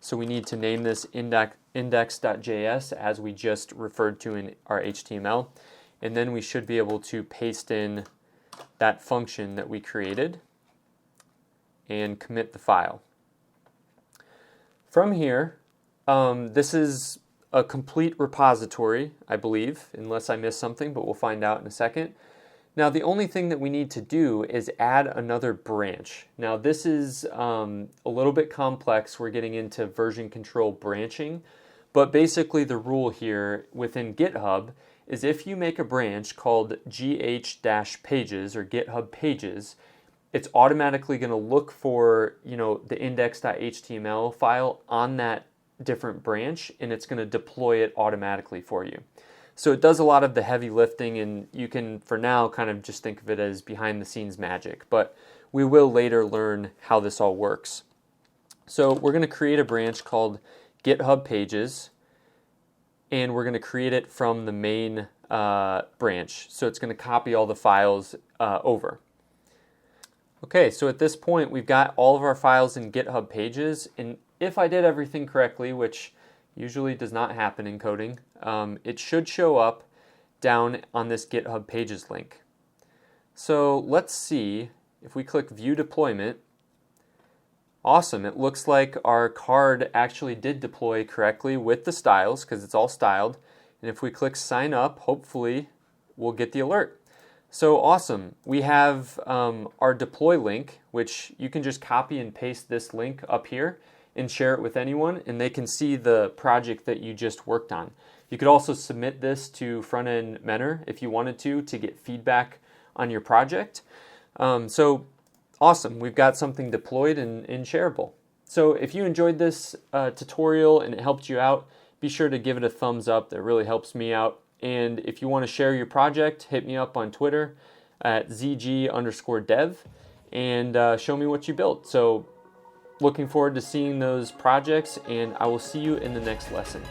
So we need to name this index.js as we just referred to in our HTML. And then we should be able to paste in that function that we created and commit the file. From here, this is a complete repository, I believe, unless I missed something, but we'll find out in a second. Now, the only thing that we need to do is add another branch. Now, this is a little bit complex. We're getting into version control branching, but basically the rule here within GitHub is if you make a branch called gh-pages or GitHub pages, it's automatically going to look for, the index.html file on that different branch, and it's going to deploy it automatically for you. So it does a lot of the heavy lifting, and you can, for now, kind of just think of it as behind the scenes magic, but we will later learn how this all works. So we're going to create a branch called GitHub pages, and we're going to create it from the main branch. So it's going to copy all the files over. Okay, so at this point, we've got all of our files in GitHub pages, and if I did everything correctly, which usually does not happen in coding, it should show up down on this GitHub pages link. So let's see if we click View Deployment. Awesome, it looks like our card actually did deploy correctly with the styles because it's all styled. And if we click Sign Up, hopefully we'll get the alert. So awesome, we have our deploy link, which you can just copy and paste this link up here and share it with anyone, and they can see the project that you just worked on. You could also submit this to Frontend Mentor if you wanted to get feedback on your project. So awesome, we've got something deployed and shareable. So if you enjoyed this tutorial and it helped you out, be sure to give it a thumbs up. That really helps me out. And if you want to share your project, hit me up on Twitter at zg_dev and show me what you built. So looking forward to seeing those projects, and I will see you in the next lesson.